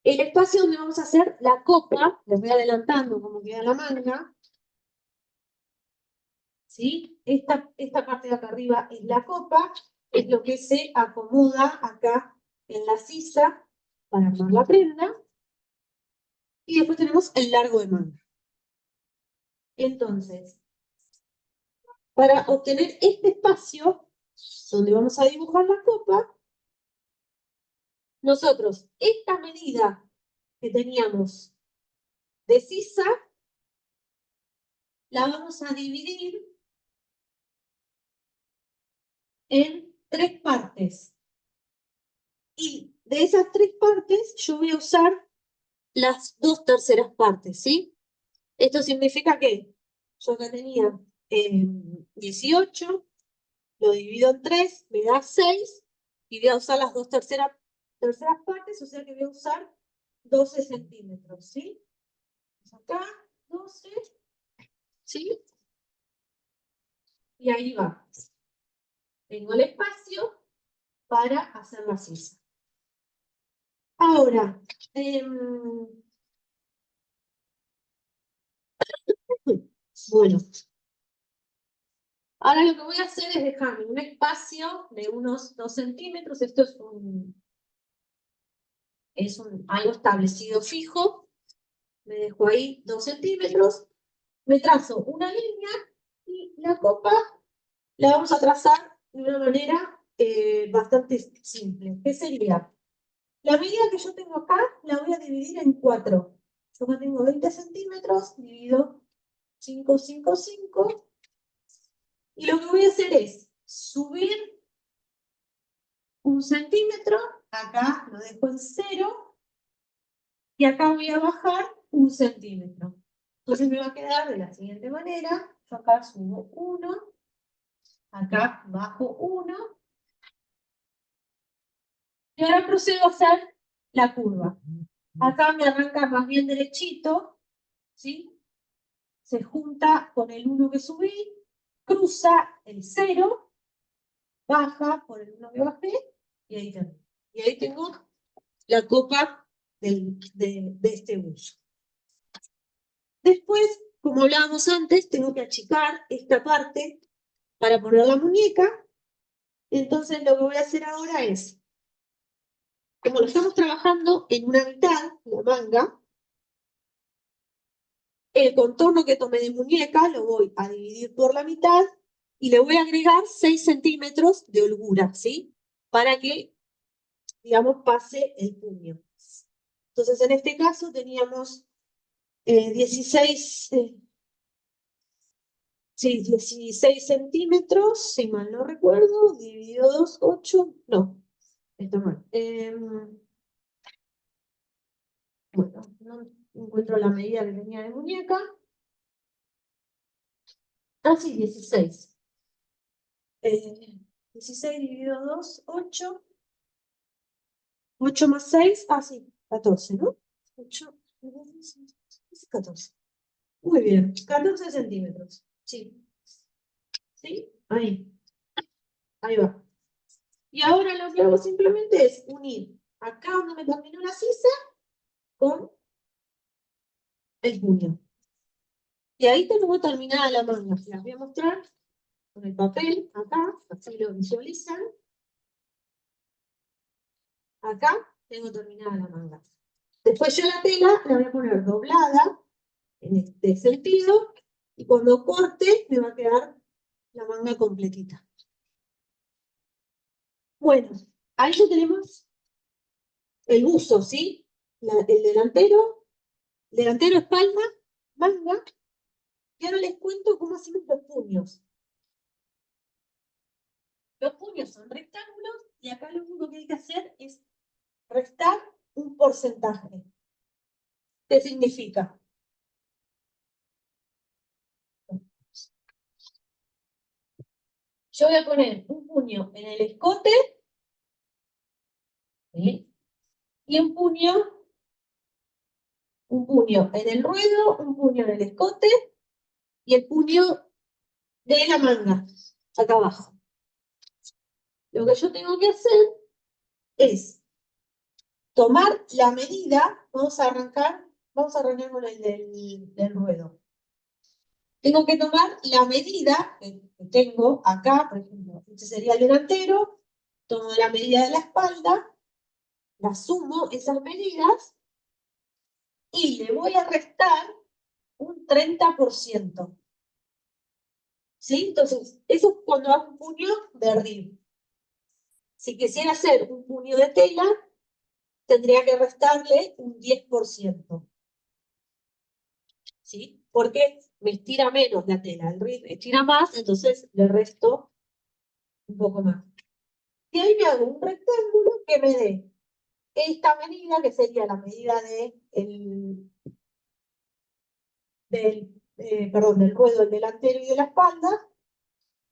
el espacio donde vamos a hacer la copa. Les voy adelantando cómo queda la manga. ¿Sí? Esta parte de acá arriba es la copa, es lo que se acomoda acá en la sisa para armar la prenda. Y después tenemos el largo de manga. Entonces, para obtener este espacio donde vamos a dibujar la copa, nosotros esta medida que teníamos de sisa la vamos a dividir en 3 partes. Y de esas 3 partes yo voy a usar las 2/3 partes, ¿sí? Esto significa que yo acá tenía 18, lo divido en 3, me da 6, y voy a usar las 2/3 partes, o sea que voy a usar 12 centímetros, ¿sí? Acá, 12, ¿sí? Y ahí va. Tengo el espacio para hacer la sisa. Ahora, bueno, ahora lo que voy a hacer es dejarme un espacio de unos 2 centímetros. Esto es algo establecido fijo. Me dejo ahí 2 centímetros. Me trazo una línea y la copa la vamos a trazar de una manera bastante simple. ¿Qué sería? La medida que yo tengo acá la voy a dividir en 4. Yo acá tengo 20 centímetros, divido 5, 5, 5. Y lo que voy a hacer es subir 1 centímetro, acá lo dejo en 0, y acá voy a bajar 1 centímetro. Entonces me va a quedar de la siguiente manera. Yo acá subo 1, acá bajo 1, y ahora procedo a hacer la curva. Acá me arranca más bien derechito, ¿sí? Se junta con el 1 que subí, cruza el 0, baja por el 1 que bajé, y ahí termino. Y ahí tengo la copa de este buzo. Después como hablábamos antes, tengo que achicar esta parte para poner la muñeca. Entonces lo que voy a hacer ahora es, como lo estamos trabajando en una mitad, la manga, el contorno que tomé de muñeca lo voy a dividir por la mitad y le voy a agregar 6 centímetros de holgura, ¿sí? Para que, digamos, pase el puño. Entonces, en este caso teníamos 16, sí, 16 centímetros, si mal no recuerdo, dividido 2, 8, no, está mal. Bueno, no encuentro la medida que tenía de muñeca. Ah, sí, 16. 16 dividido 2, 8. 8 más 6, ah, sí, 14, ¿no? 8, 14. Muy bien, 14 centímetros. Sí, sí, ahí va. Y ahora lo que hago simplemente es unir acá donde me terminó la sisa con el puño. Y ahí tengo terminada la manga. Las voy a mostrar con el papel acá, así lo visualizan. Acá tengo terminada la manga. Después yo la tela la voy a poner doblada en este sentido y cuando corte me va a quedar la manga completita. Bueno, ahí ya tenemos el buzo, ¿sí? El delantero, espalda, manga. Y ahora les cuento cómo hacemos los puños. Los puños son rectángulos y acá lo único que hay que hacer es restar un porcentaje. ¿Qué significa? Yo voy a poner un puño en el escote, ¿sí? Y un puño en el ruedo, un puño en el escote y el puño de la manga, acá abajo. Lo que yo tengo que hacer es tomar la medida, vamos a arrancar con el del ruedo. Tengo que tomar la medida que tengo acá, por ejemplo, este sería el delantero, tomo la medida de la espalda, la sumo esas medidas y le voy a restar un 30%. ¿Sí? Entonces, eso es cuando hago un puño de arriba. Si quisiera hacer un puño de tela, tendría que restarle un 10%. ¿Sí? Porque me estira menos la tela, el ritmo estira más, entonces le resto un poco más. Y ahí me hago un rectángulo que me dé esta medida, que sería la medida del ruedo, el delantero y de la espalda,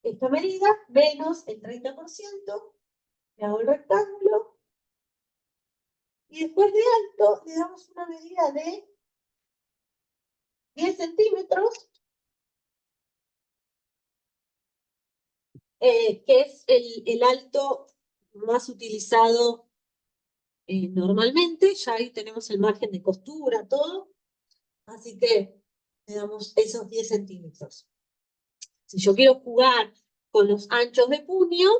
esta medida menos el 30%, me hago el rectángulo, y después de alto le damos una medida de 10 centímetros, que es el alto más utilizado normalmente. Ya ahí tenemos el margen de costura, todo, así que le damos esos 10 centímetros. Si yo quiero jugar con los anchos de puño,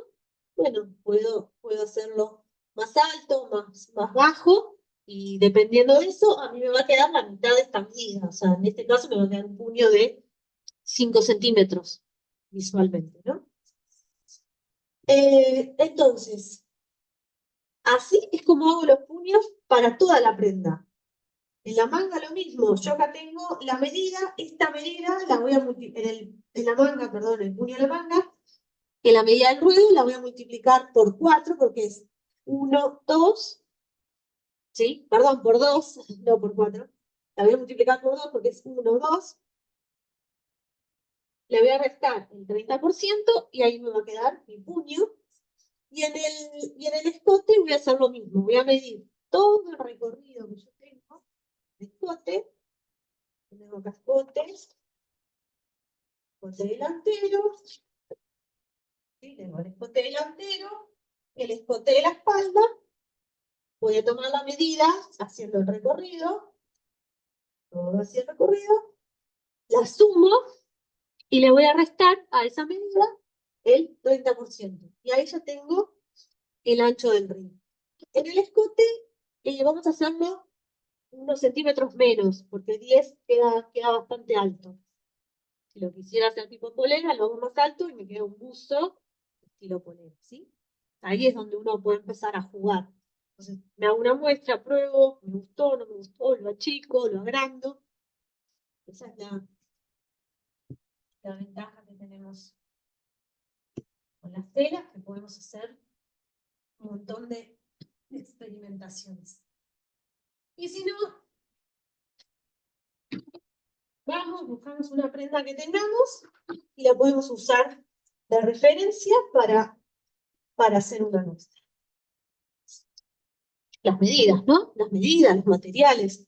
bueno, puedo hacerlo más alto, más bajo, y dependiendo de eso, a mí me va a quedar la mitad de esta medida. O sea, en este caso me va a quedar un puño de 5 centímetros visualmente, ¿no? Entonces, así es como hago los puños para toda la prenda. En la manga lo mismo, yo acá tengo la medida, esta medida la voy a multiplicar, en la manga, perdón, el puño de la manga, que la medida del ruedo la voy a multiplicar por 4 porque es 1, 2, ¿sí? Perdón, por 2, no por 4. La voy a multiplicar por 2 porque es 1, 2. Le voy a restar el 30% y ahí me va a quedar mi puño. Y en el escote voy a hacer lo mismo. Voy a medir todo el recorrido que yo tengo de escote. Tengo acá escotes, escote delantero. ¿Sí? Tengo el escote delantero, el escote de la espalda. Voy a tomar la medida haciendo el recorrido. Todo así el recorrido. la sumo y le voy a restar a esa medida el 30%. Y ahí ya tengo el ancho del ring. En el escote vamos a hacerlo unos centímetros menos, porque 10 queda bastante alto. Si lo quisiera hacer tipo polera, lo hago más alto y me queda un buzo estilo polera, ¿sí? Ahí es donde uno puede empezar a jugar. Entonces, me hago una muestra, pruebo, me gustó, no me gustó, lo achico, lo agrando. Esa es la ventaja que tenemos con las telas, que podemos hacer un montón de experimentaciones. Y si no, vamos, buscamos una prenda que tengamos y la podemos usar de referencia para hacer una muestra. Las medidas, ¿no? Las medidas, los materiales.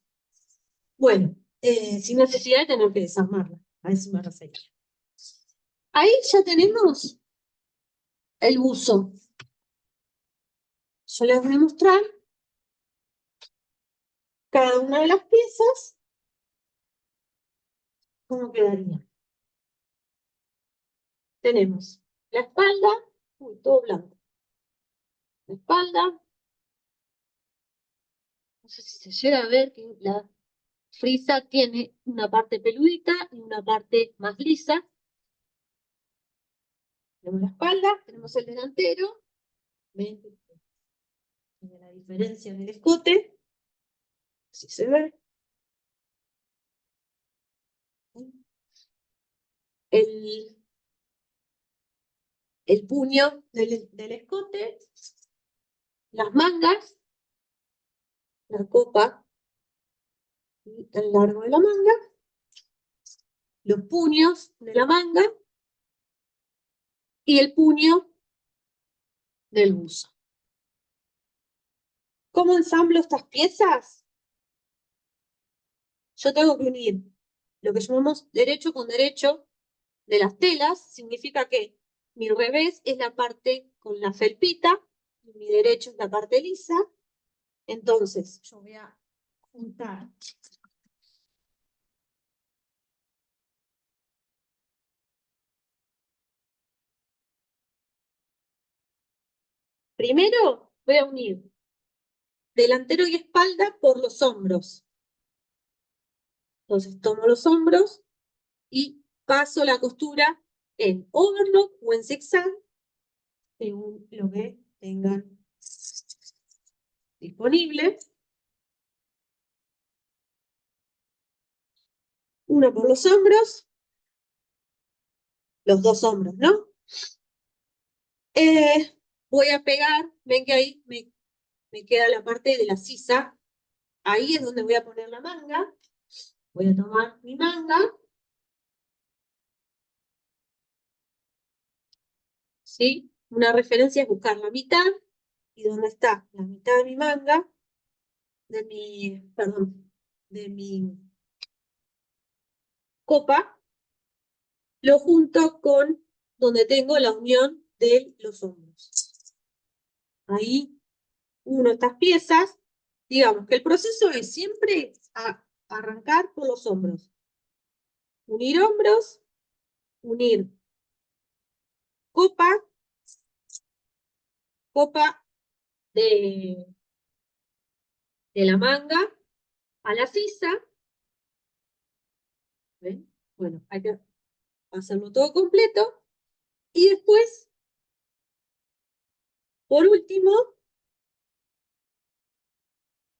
Bueno, sin necesidad de tener que desarmarla. A eso me refería. Ahí ya tenemos el buzo. Yo les voy a mostrar cada una de las piezas cómo quedaría. Tenemos la espalda, uy, todo blanco. La espalda, no sé si se llega a ver que la frisa tiene una parte peludita y una parte más lisa. Tenemos la espalda, tenemos el delantero. ¿Ven? Tiene la diferencia en el escote. Así se ve. El puño del escote, las mangas, la copa y el largo de la manga, los puños de la manga y el puño del buzo. ¿Cómo ensamblo estas piezas? Yo tengo que unir lo que llamamos derecho con derecho de las telas. Significa que mi revés es la parte con la felpita y mi derecho es la parte lisa. Entonces, yo voy a juntar primero voy a unir delantero y espalda por los hombros. Entonces tomo los hombros y paso la costura en overlock o en zigzag, según lo que tengan disponible. Una por los hombros, los dos hombros, ¿no? Voy a pegar, ven que ahí me queda la parte de la sisa. Ahí es donde voy a poner la manga. Voy a tomar mi manga. ¿Sí? Una referencia es buscar la mitad. ¿Y dónde está? La mitad de mi manga. De mi copa. Lo junto con donde tengo la unión de los hombros. Ahí uno estas piezas. Digamos que el proceso es siempre arrancar por los hombros. Unir hombros, unir copa, copa de la manga a la sisa. ¿Ven? Bueno, hay que hacerlo todo completo. Y después, por último,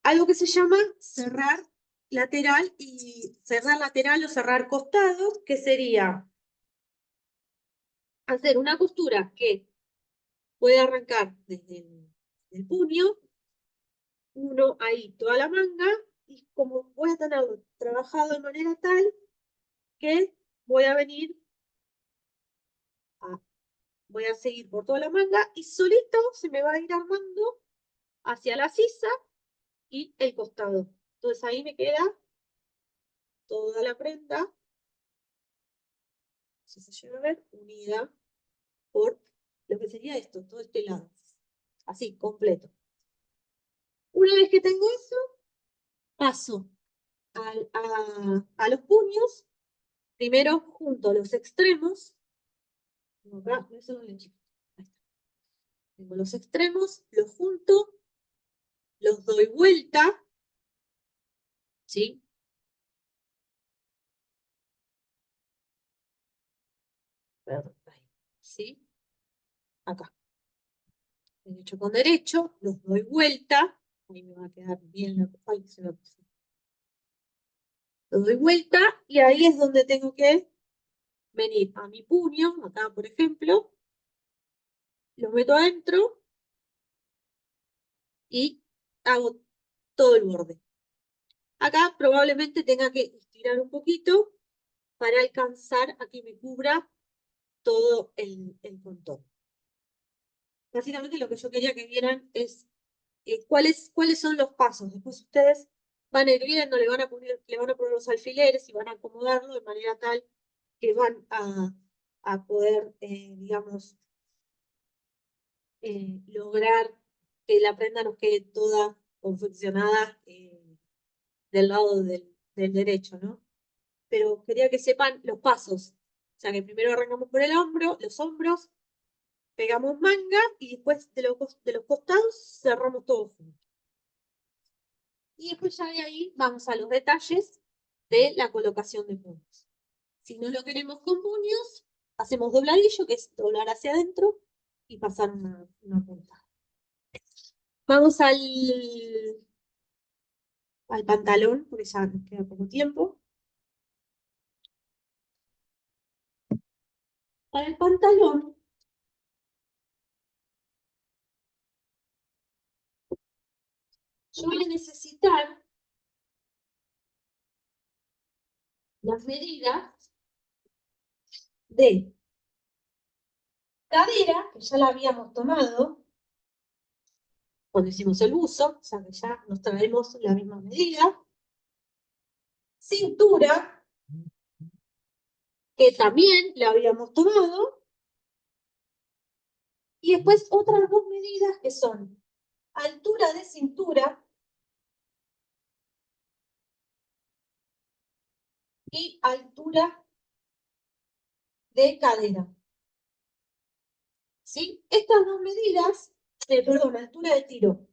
algo que se llama cerrar lateral y cerrar lateral o cerrar costado, que sería hacer una costura que puede arrancar desde el puño, uno ahí toda la manga, y como voy a tenerlo trabajado de manera tal que voy a venir voy a seguir por toda la manga y solito se me va a ir armando hacia la sisa y el costado. Entonces ahí me queda toda la prenda, si se llega a ver, unida por lo que sería esto, todo este lado. Así, completo. Una vez que tengo eso, paso a los puños, Primero junto los extremos. Acá, eso no le chico. Ahí está. Tengo los extremos, los junto, los doy vuelta, ¿sí? Ahí, ¿sí? Acá. Derecho con derecho, los doy vuelta. Ahí me va a quedar bien la... Ay, se me puso. Lo doy vuelta y ahí es donde tengo que venir a mi puño, acá por ejemplo, lo meto adentro y hago todo el borde. Acá probablemente tenga que estirar un poquito para alcanzar a que me cubra todo el contorno. Básicamente lo que yo quería que vieran es cuáles son los pasos. Después ustedes van a ir viendo, le van a poner los alfileres y van a acomodarlo de manera tal que van a poder, digamos, lograr que la prenda nos quede toda confeccionada del lado del derecho, ¿no? Pero quería que sepan los pasos. O sea, que primero arrancamos por el hombro, los hombros, pegamos manga y después de los costados cerramos todo junto. Y después ya de ahí vamos a los detalles de la colocación de puños. Si no lo queremos con puños, hacemos dobladillo, que es doblar hacia adentro y pasar una punta. Vamos al pantalón, porque ya nos queda poco tiempo. Para el pantalón, yo voy a necesitar las medidas de cadera, que ya la habíamos tomado cuando hicimos el buzo, o sea que ya nos traemos la misma medida. Cintura, que también la habíamos tomado. Y después otras dos medidas que son altura de cintura y altura de cadera. ¿Sí? Estas dos medidas, perdón, altura de tiro.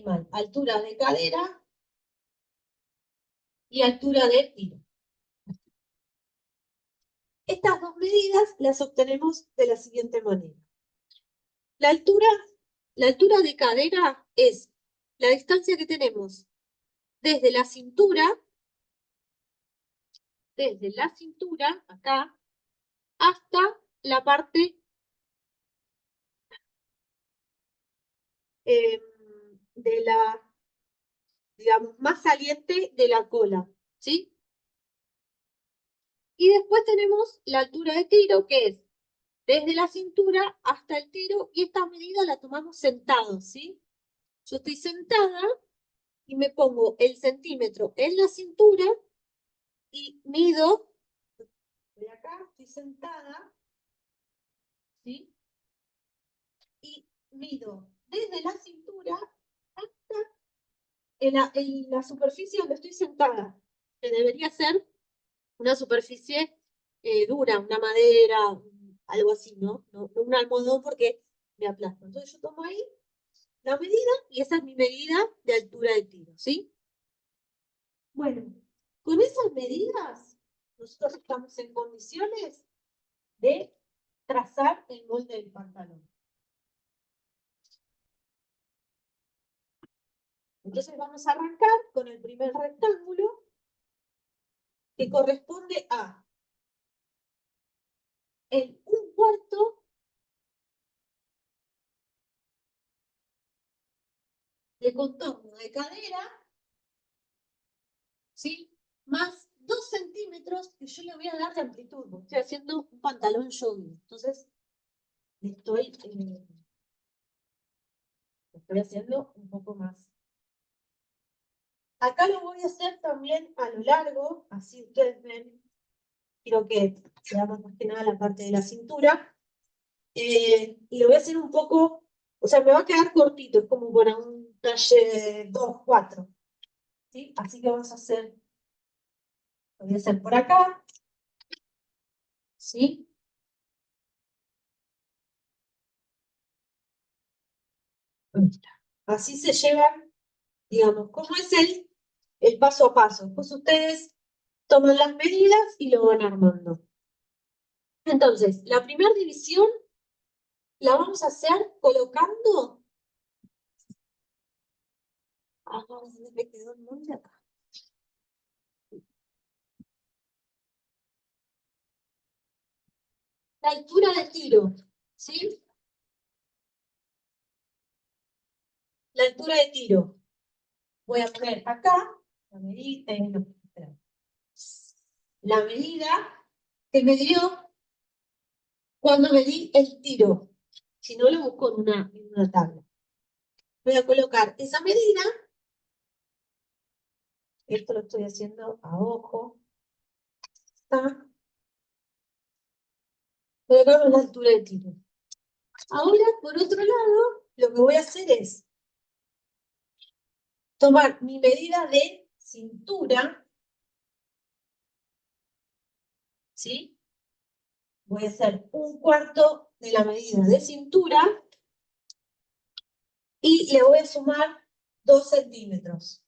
Mal. Altura de cadera y altura de tiro. Estas dos medidas las obtenemos de la siguiente manera. La altura de cadera es la distancia que tenemos desde la cintura, acá, hasta la parte de la, digamos, más saliente de la cola, ¿sí? Y después tenemos la altura de tiro, que es desde la cintura hasta el tiro, y esta medida la tomamos sentados, ¿sí? Yo estoy sentada y me pongo el centímetro en la cintura y mido, de acá, estoy sentada, ¿sí? Y mido desde la cintura hasta en la superficie donde estoy sentada, que debería ser una superficie dura, una madera, algo así, ¿no? No un almohadón porque me aplasto. Entonces yo tomo ahí la medida y esa es mi medida de altura de tiro, ¿sí? Bueno, con esas medidas nosotros estamos en condiciones de trazar el molde del pantalón. Entonces vamos a arrancar con el primer rectángulo que corresponde a el 1/4 de contorno de cadera, ¿sí? Más 2 centímetros que yo le voy a dar de amplitud, porque estoy haciendo un pantalón jogging. Entonces, estoy haciendo un poco más. Acá lo voy a hacer también a lo largo, así ustedes ven. Quiero que veamos más que nada la parte de la cintura. Y lo voy a hacer un poco, o sea, me va a quedar cortito, es como para un talle 2, 4. ¿Sí? Así que vamos a hacer, lo voy a hacer por acá. ¿Sí? Así se llevan, digamos, ¿cómo es el paso a paso? Pues ustedes toman las medidas y lo van armando. Entonces, la primera división la vamos a hacer colocando. Ah, ¿dónde me quedó el nombre acá? La altura de tiro, ¿sí? La altura de tiro. Voy a poner acá la medida, no, espera. La medida que me dio cuando me di el tiro. Si no, lo busco en una tabla. Voy a colocar esa medida. Esto lo estoy haciendo a ojo. Está. Colocamos la altura de tiro. Ahora, por otro lado, lo que voy a hacer es tomar mi medida de cintura, ¿sí? Voy a hacer 1/4 de la medida de cintura y le voy a sumar 2 centímetros,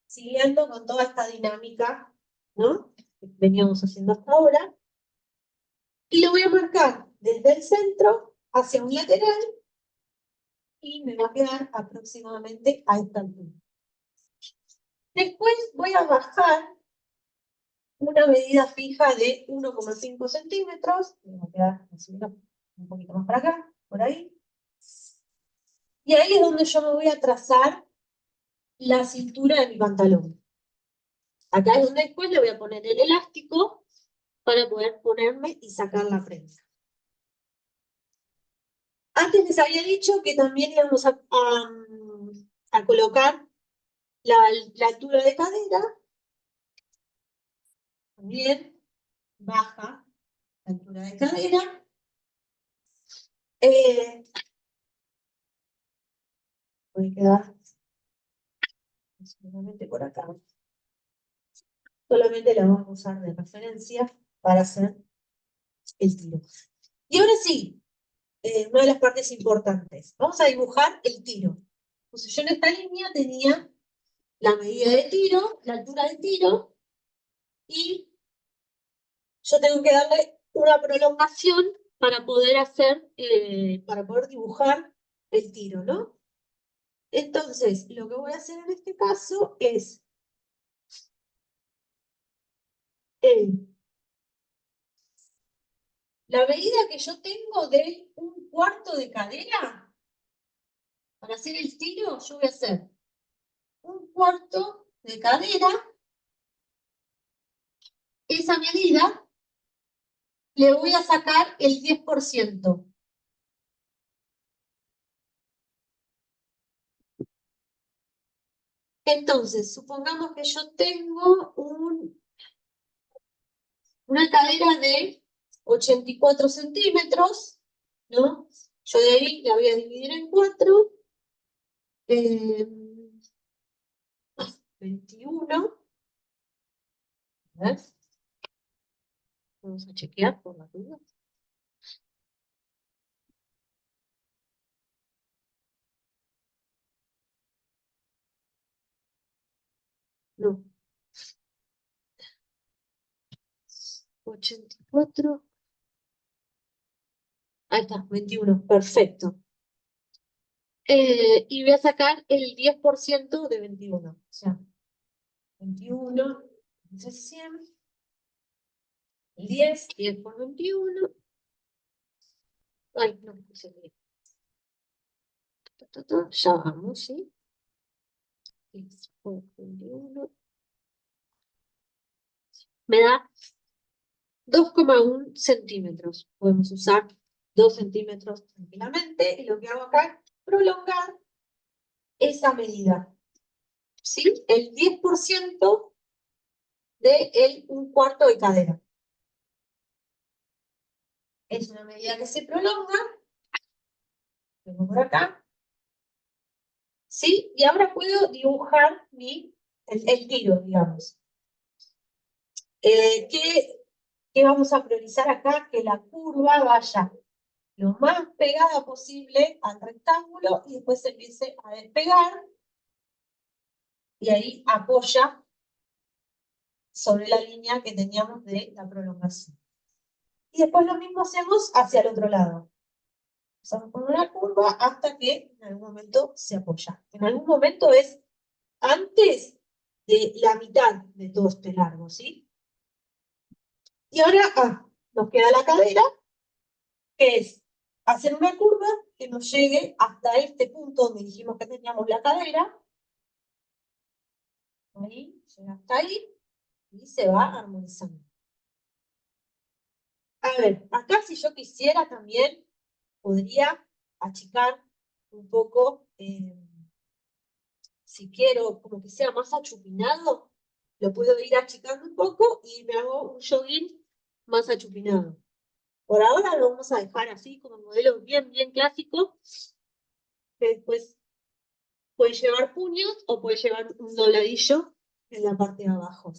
siguiendo con toda esta dinámica, ¿no? Que veníamos haciendo hasta ahora. Y lo voy a marcar desde el centro hacia un lateral y me va a quedar aproximadamente a esta altura. Después voy a bajar una medida fija de 1,5 centímetros, me va a quedar un poquito más para acá, por ahí. Y ahí es donde yo me voy a trazar la cintura de mi pantalón. Acá es donde después le voy a poner el elástico para poder ponerme y sacar la prenda. Antes les había dicho que también íbamos a colocar la altura de cadera. También baja la altura de cadera. Voy a quedar solamente por acá. Solamente la vamos a usar de referencia para hacer el tiro. Y ahora sí, una de las partes importantes. Vamos a dibujar el tiro. Entonces yo en esta línea tenía la medida de tiro, la altura de tiro, y yo tengo que darle una prolongación para poder hacer, para poder dibujar el tiro, ¿no? Entonces, lo que voy a hacer en este caso es la medida que yo tengo de 1/4 de cadera, para hacer el tiro, yo voy a hacer 1/4 de cadera, esa medida le voy a sacar el 10%. Entonces, supongamos que yo tengo una cadera de 84 centímetros, ¿no? Yo de ahí la voy a dividir en 4, 21. A ver, vamos a chequear por la duda. No. 84. Ahí está, 21. Perfecto. Y voy a sacar el 10% de 21. O sea, 21, entonces 100. El 10 por 21. Ay, no, puse el 10. Ya vamos, ¿sí? 10 por 21. Me da 2,1 centímetros. Podemos usar 2 centímetros tranquilamente. Y lo que hago acá es prolongar esa medida. ¿Sí? El 10% de 1/4 de cadera. Es una medida que se prolonga. Vengo por acá. ¿sí? Y ahora puedo dibujar el tiro, digamos. ¿Qué vamos a priorizar acá? Que la curva vaya lo más pegada posible al rectángulo y después se empiece a despegar y ahí apoya sobre la línea que teníamos de la prolongación. Y después lo mismo hacemos hacia el otro lado. Empezamos con una curva hasta que en algún momento se apoya. En algún momento es antes de la mitad de todo este largo, ¿sí? Y ahora nos queda la cadera, que es hacer una curva que nos llegue hasta este punto donde dijimos que teníamos la cadera. Ahí, llega hasta ahí y se va armonizando. A ver, acá si yo quisiera también podría achicar un poco, si quiero como que sea más achupinado, lo puedo ir achicando un poco y me hago un jogging más achupinado. Por ahora lo vamos a dejar así como modelo bien, bien clásico, que después puede llevar puños o puede llevar un dobladillo en la parte de abajo.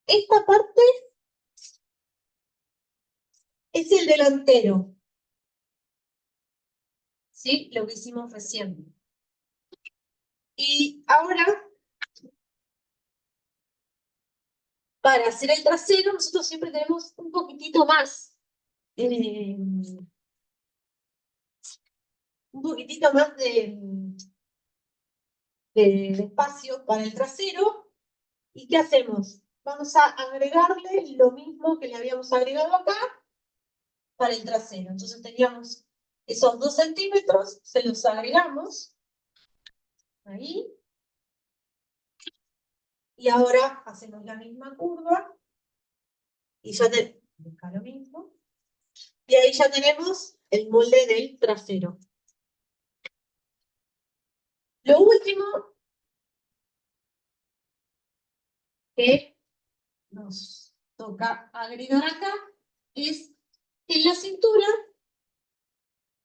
Esta parte es el delantero, ¿sí? Lo que hicimos recién. Y ahora, para hacer el trasero, nosotros siempre tenemos un poquitito más. Un poquitito más de espacio para el trasero. ¿Y qué hacemos? Vamos a agregarle lo mismo que le habíamos agregado acá para el trasero. Entonces teníamos esos 2 centímetros, se los agregamos ahí. Y ahora hacemos la misma curva y ya tenemos lo mismo. Y ahí ya tenemos el molde del trasero. Lo último que nos toca agregar acá es en la cintura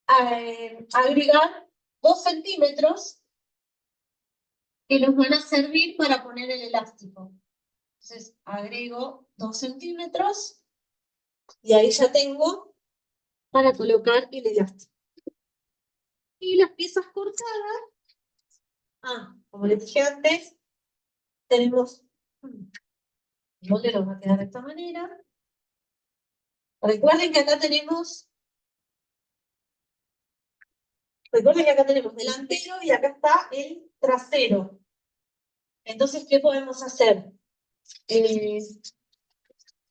agregar 2 centímetros que nos van a servir para poner el elástico. Entonces agrego 2 centímetros y ahí ya tengo para colocar el elástico. Y las piezas cortadas, como les dije antes, tenemos el molde nos va a quedar de esta manera. Recuerden que acá tenemos delantero y acá está el trasero. Entonces, ¿qué podemos hacer?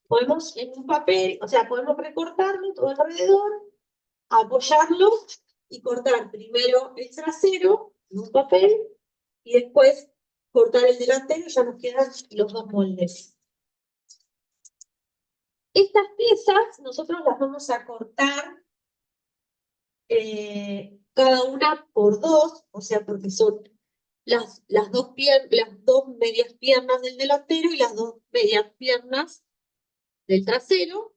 Podemos en un papel, o sea, podemos recortarlo todo alrededor, apoyarlo y cortar primero el trasero en un papel y después cortar el delantero y ya nos quedan los 2 moldes. Estas piezas nosotros las vamos a cortar cada una por 2, o sea, porque son las dos medias piernas del delantero y las 2 medias piernas del trasero.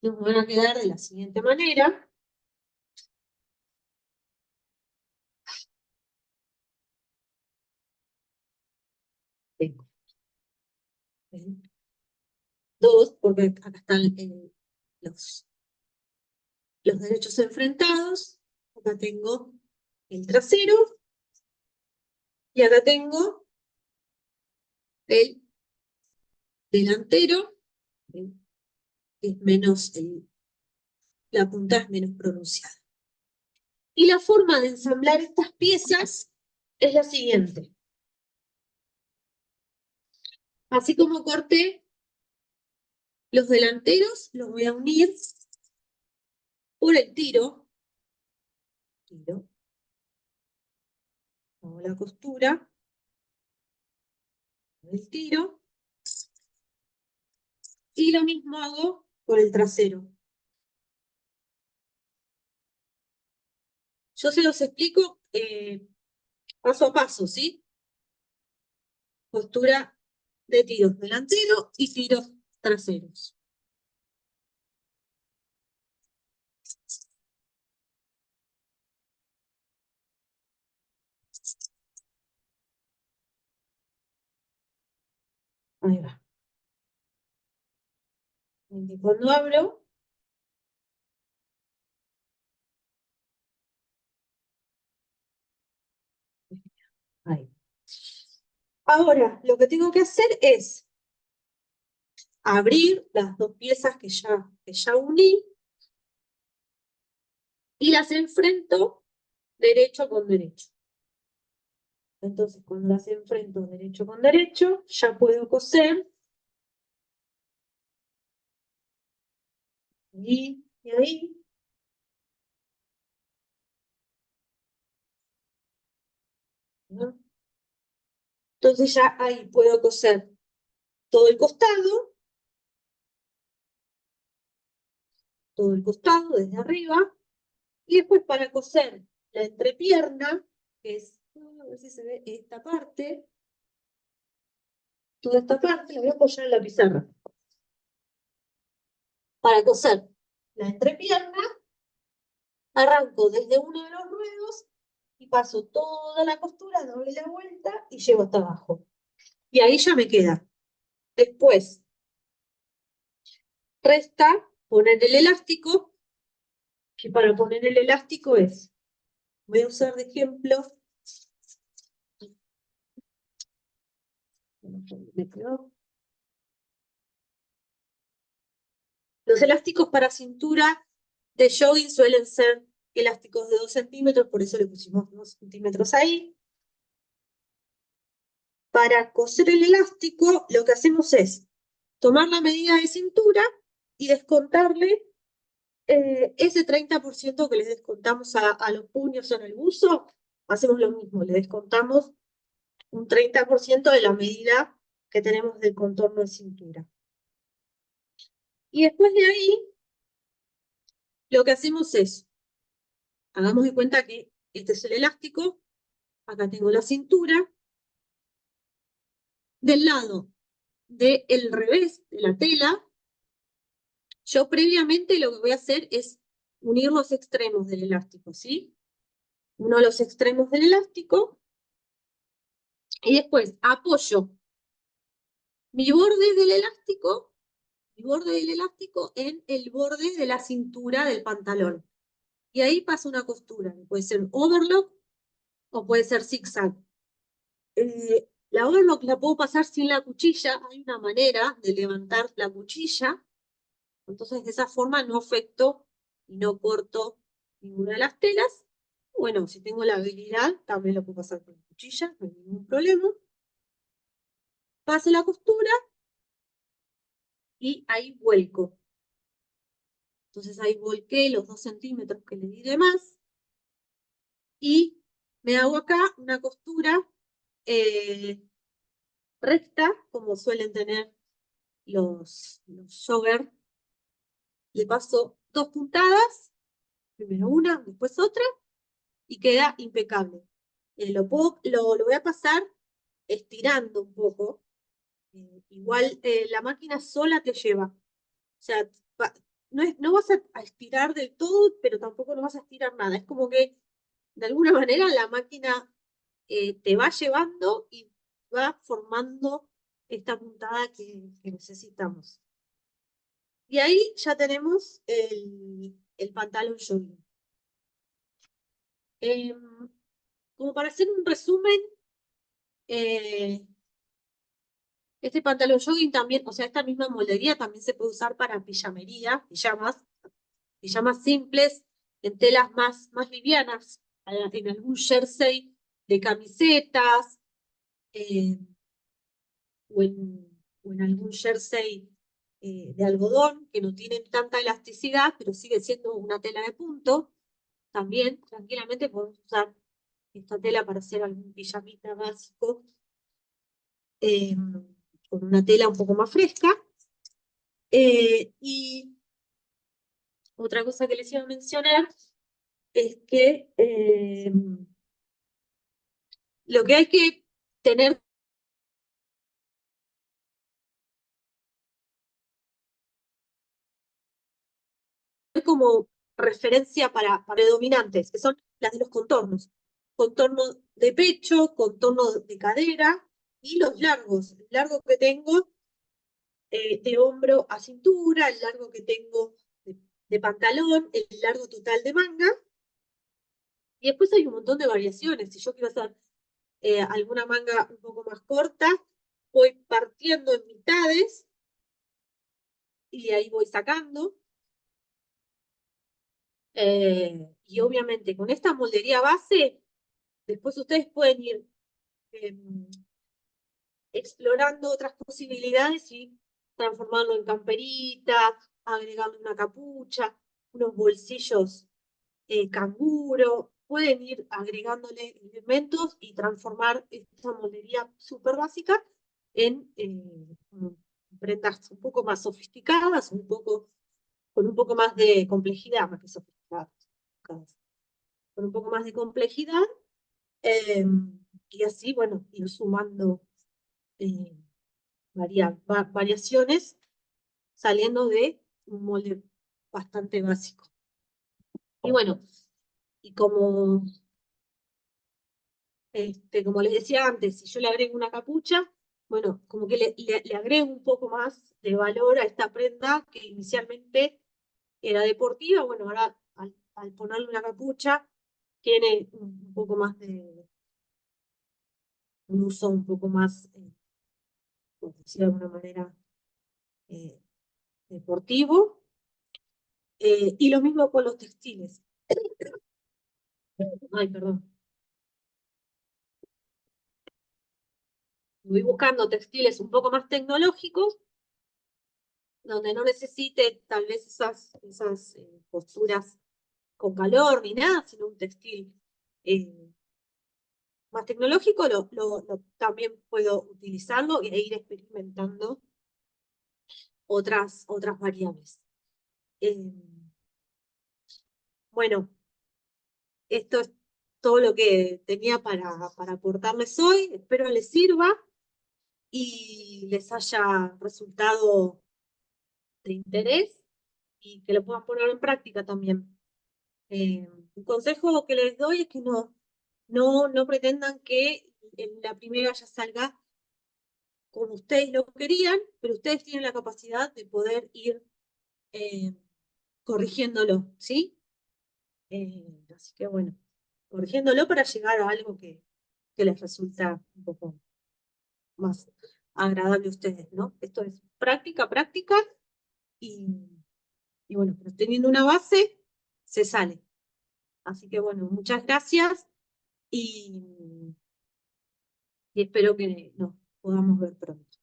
Nos van a quedar de la siguiente manera. Tengo 2, porque acá están los derechos enfrentados. Acá tengo el trasero y acá tengo el delantero, que es menos, la punta es menos pronunciada. Y la forma de ensamblar estas piezas es la siguiente. Así como corté los delanteros, los voy a unir por el tiro. Hago la costura. El tiro. Y lo mismo hago con el trasero. Yo se los explico paso a paso, ¿sí? Costura de tiros delanteros y tiros traseros. Ahí va. Y cuando abro, ahí. Ahora, lo que tengo que hacer es abrir las dos piezas que ya uní y las enfrento derecho con derecho. Entonces, cuando las enfrento derecho con derecho, ya puedo coser. Y ahí. ¿No? Entonces ya ahí puedo coser todo el costado desde arriba. Y después para coser la entrepierna, que es, a ver si se ve esta parte, toda esta parte la voy a apoyar en la pizarra. Para coser la entrepierna, arranco desde uno de los ruedos y paso toda la costura, doy la vuelta y llego hasta abajo. Y ahí ya me queda. Después resta poner el elástico, que para poner el elástico voy a usar de ejemplo, me quedó. Los elásticos para cintura de jogging suelen ser elásticos de 2 centímetros, por eso le pusimos 2 centímetros ahí. Para coser el elástico, lo que hacemos es tomar la medida de cintura y descontarle ese 30% que les descontamos a los puños en el buzo. Hacemos lo mismo, le descontamos un 30% de la medida que tenemos del contorno de cintura. Y después de ahí, lo que hacemos es, hagamos de cuenta que este es el elástico, acá tengo la cintura, del lado del revés de la tela, yo previamente lo que voy a hacer es unir los extremos del elástico, ¿sí? Uno los extremos del elástico y después apoyo mi borde del elástico, en el borde de la cintura del pantalón. Y ahí pasa una costura, que puede ser overlock o puede ser zigzag. La overlock la puedo pasar sin la cuchilla, hay una manera de levantar la cuchilla, entonces de esa forma no afecto y no corto ninguna de las telas. Bueno, si tengo la habilidad, también lo puedo pasar con cuchilla, no hay ningún problema. Paso la costura y ahí vuelco. Entonces ahí volqué los 2 centímetros que le di de más y me hago acá una costura recta, como suelen tener los jogger. Le paso 2 puntadas, primero una, después otra, y queda impecable. Lo voy a pasar estirando un poco. Igual la máquina sola te lleva. O sea, no vas a estirar del todo, pero tampoco no vas a estirar nada. Es como que de alguna manera la máquina te va llevando y va formando esta puntada que necesitamos. Y ahí ya tenemos el pantalón jogging. Como para hacer un resumen, este pantalón jogging también, o sea, esta misma moldería también se puede usar para pijamería, pijamas simples, en telas más livianas, en algún jersey de camisetas, eh, o en algún jersey de algodón, que no tienen tanta elasticidad, pero sigue siendo una tela de punto. También, tranquilamente, podemos usar esta tela para hacer algún pijamita básico, eh, con una tela un poco más fresca. Y otra cosa que les iba a mencionar es que lo que hay que tener como referencia para predominantes, que son las de los contornos. Contorno de pecho, contorno de cadera y los largos. El largo que tengo de hombro a cintura, el largo que tengo de pantalón, el largo total de manga. Y después hay un montón de variaciones. Si yo quiero hacer alguna manga un poco más corta, voy partiendo en mitades y ahí voy sacando. Y obviamente con esta moldería base, después ustedes pueden ir explorando otras posibilidades y transformarlo en camperita, agregarle una capucha, unos bolsillos canguro, pueden ir agregándole elementos y transformar esta moldería súper básica en prendas un poco más sofisticadas, con un poco más de complejidad, más que sofisticadas, con un poco más de complejidad, y así, bueno, ir sumando eh, variaciones saliendo de un molde bastante básico. Y bueno, y como les decía antes, si yo le agrego una capucha, bueno, como que le agrego un poco más de valor a esta prenda que inicialmente era deportiva. Bueno, ahora al ponerle una capucha tiene un poco más de un uso un poco más, por decirlo de alguna manera, eh, deportivo. Y lo mismo con los textiles. Ay, perdón. Voy buscando textiles un poco más tecnológicos, donde no necesite tal vez esas posturas con calor ni nada, sino un textil más tecnológico, también puedo utilizarlo e ir experimentando otras variables. Bueno, esto es todo lo que tenía para aportarles hoy. Espero les sirva y les haya resultado de interés y que lo puedan poner en práctica también. Un consejo que les doy es que no pretendan que en la primera ya salga como ustedes lo querían, pero ustedes tienen la capacidad de poder ir corrigiéndolo, ¿sí? Así que bueno, corrigiéndolo para llegar a algo que les resulta un poco más agradable a ustedes, ¿no? Esto es práctica, práctica, y, y bueno, pero teniendo una base, se sale. Así que bueno, muchas gracias y espero que nos podamos ver pronto.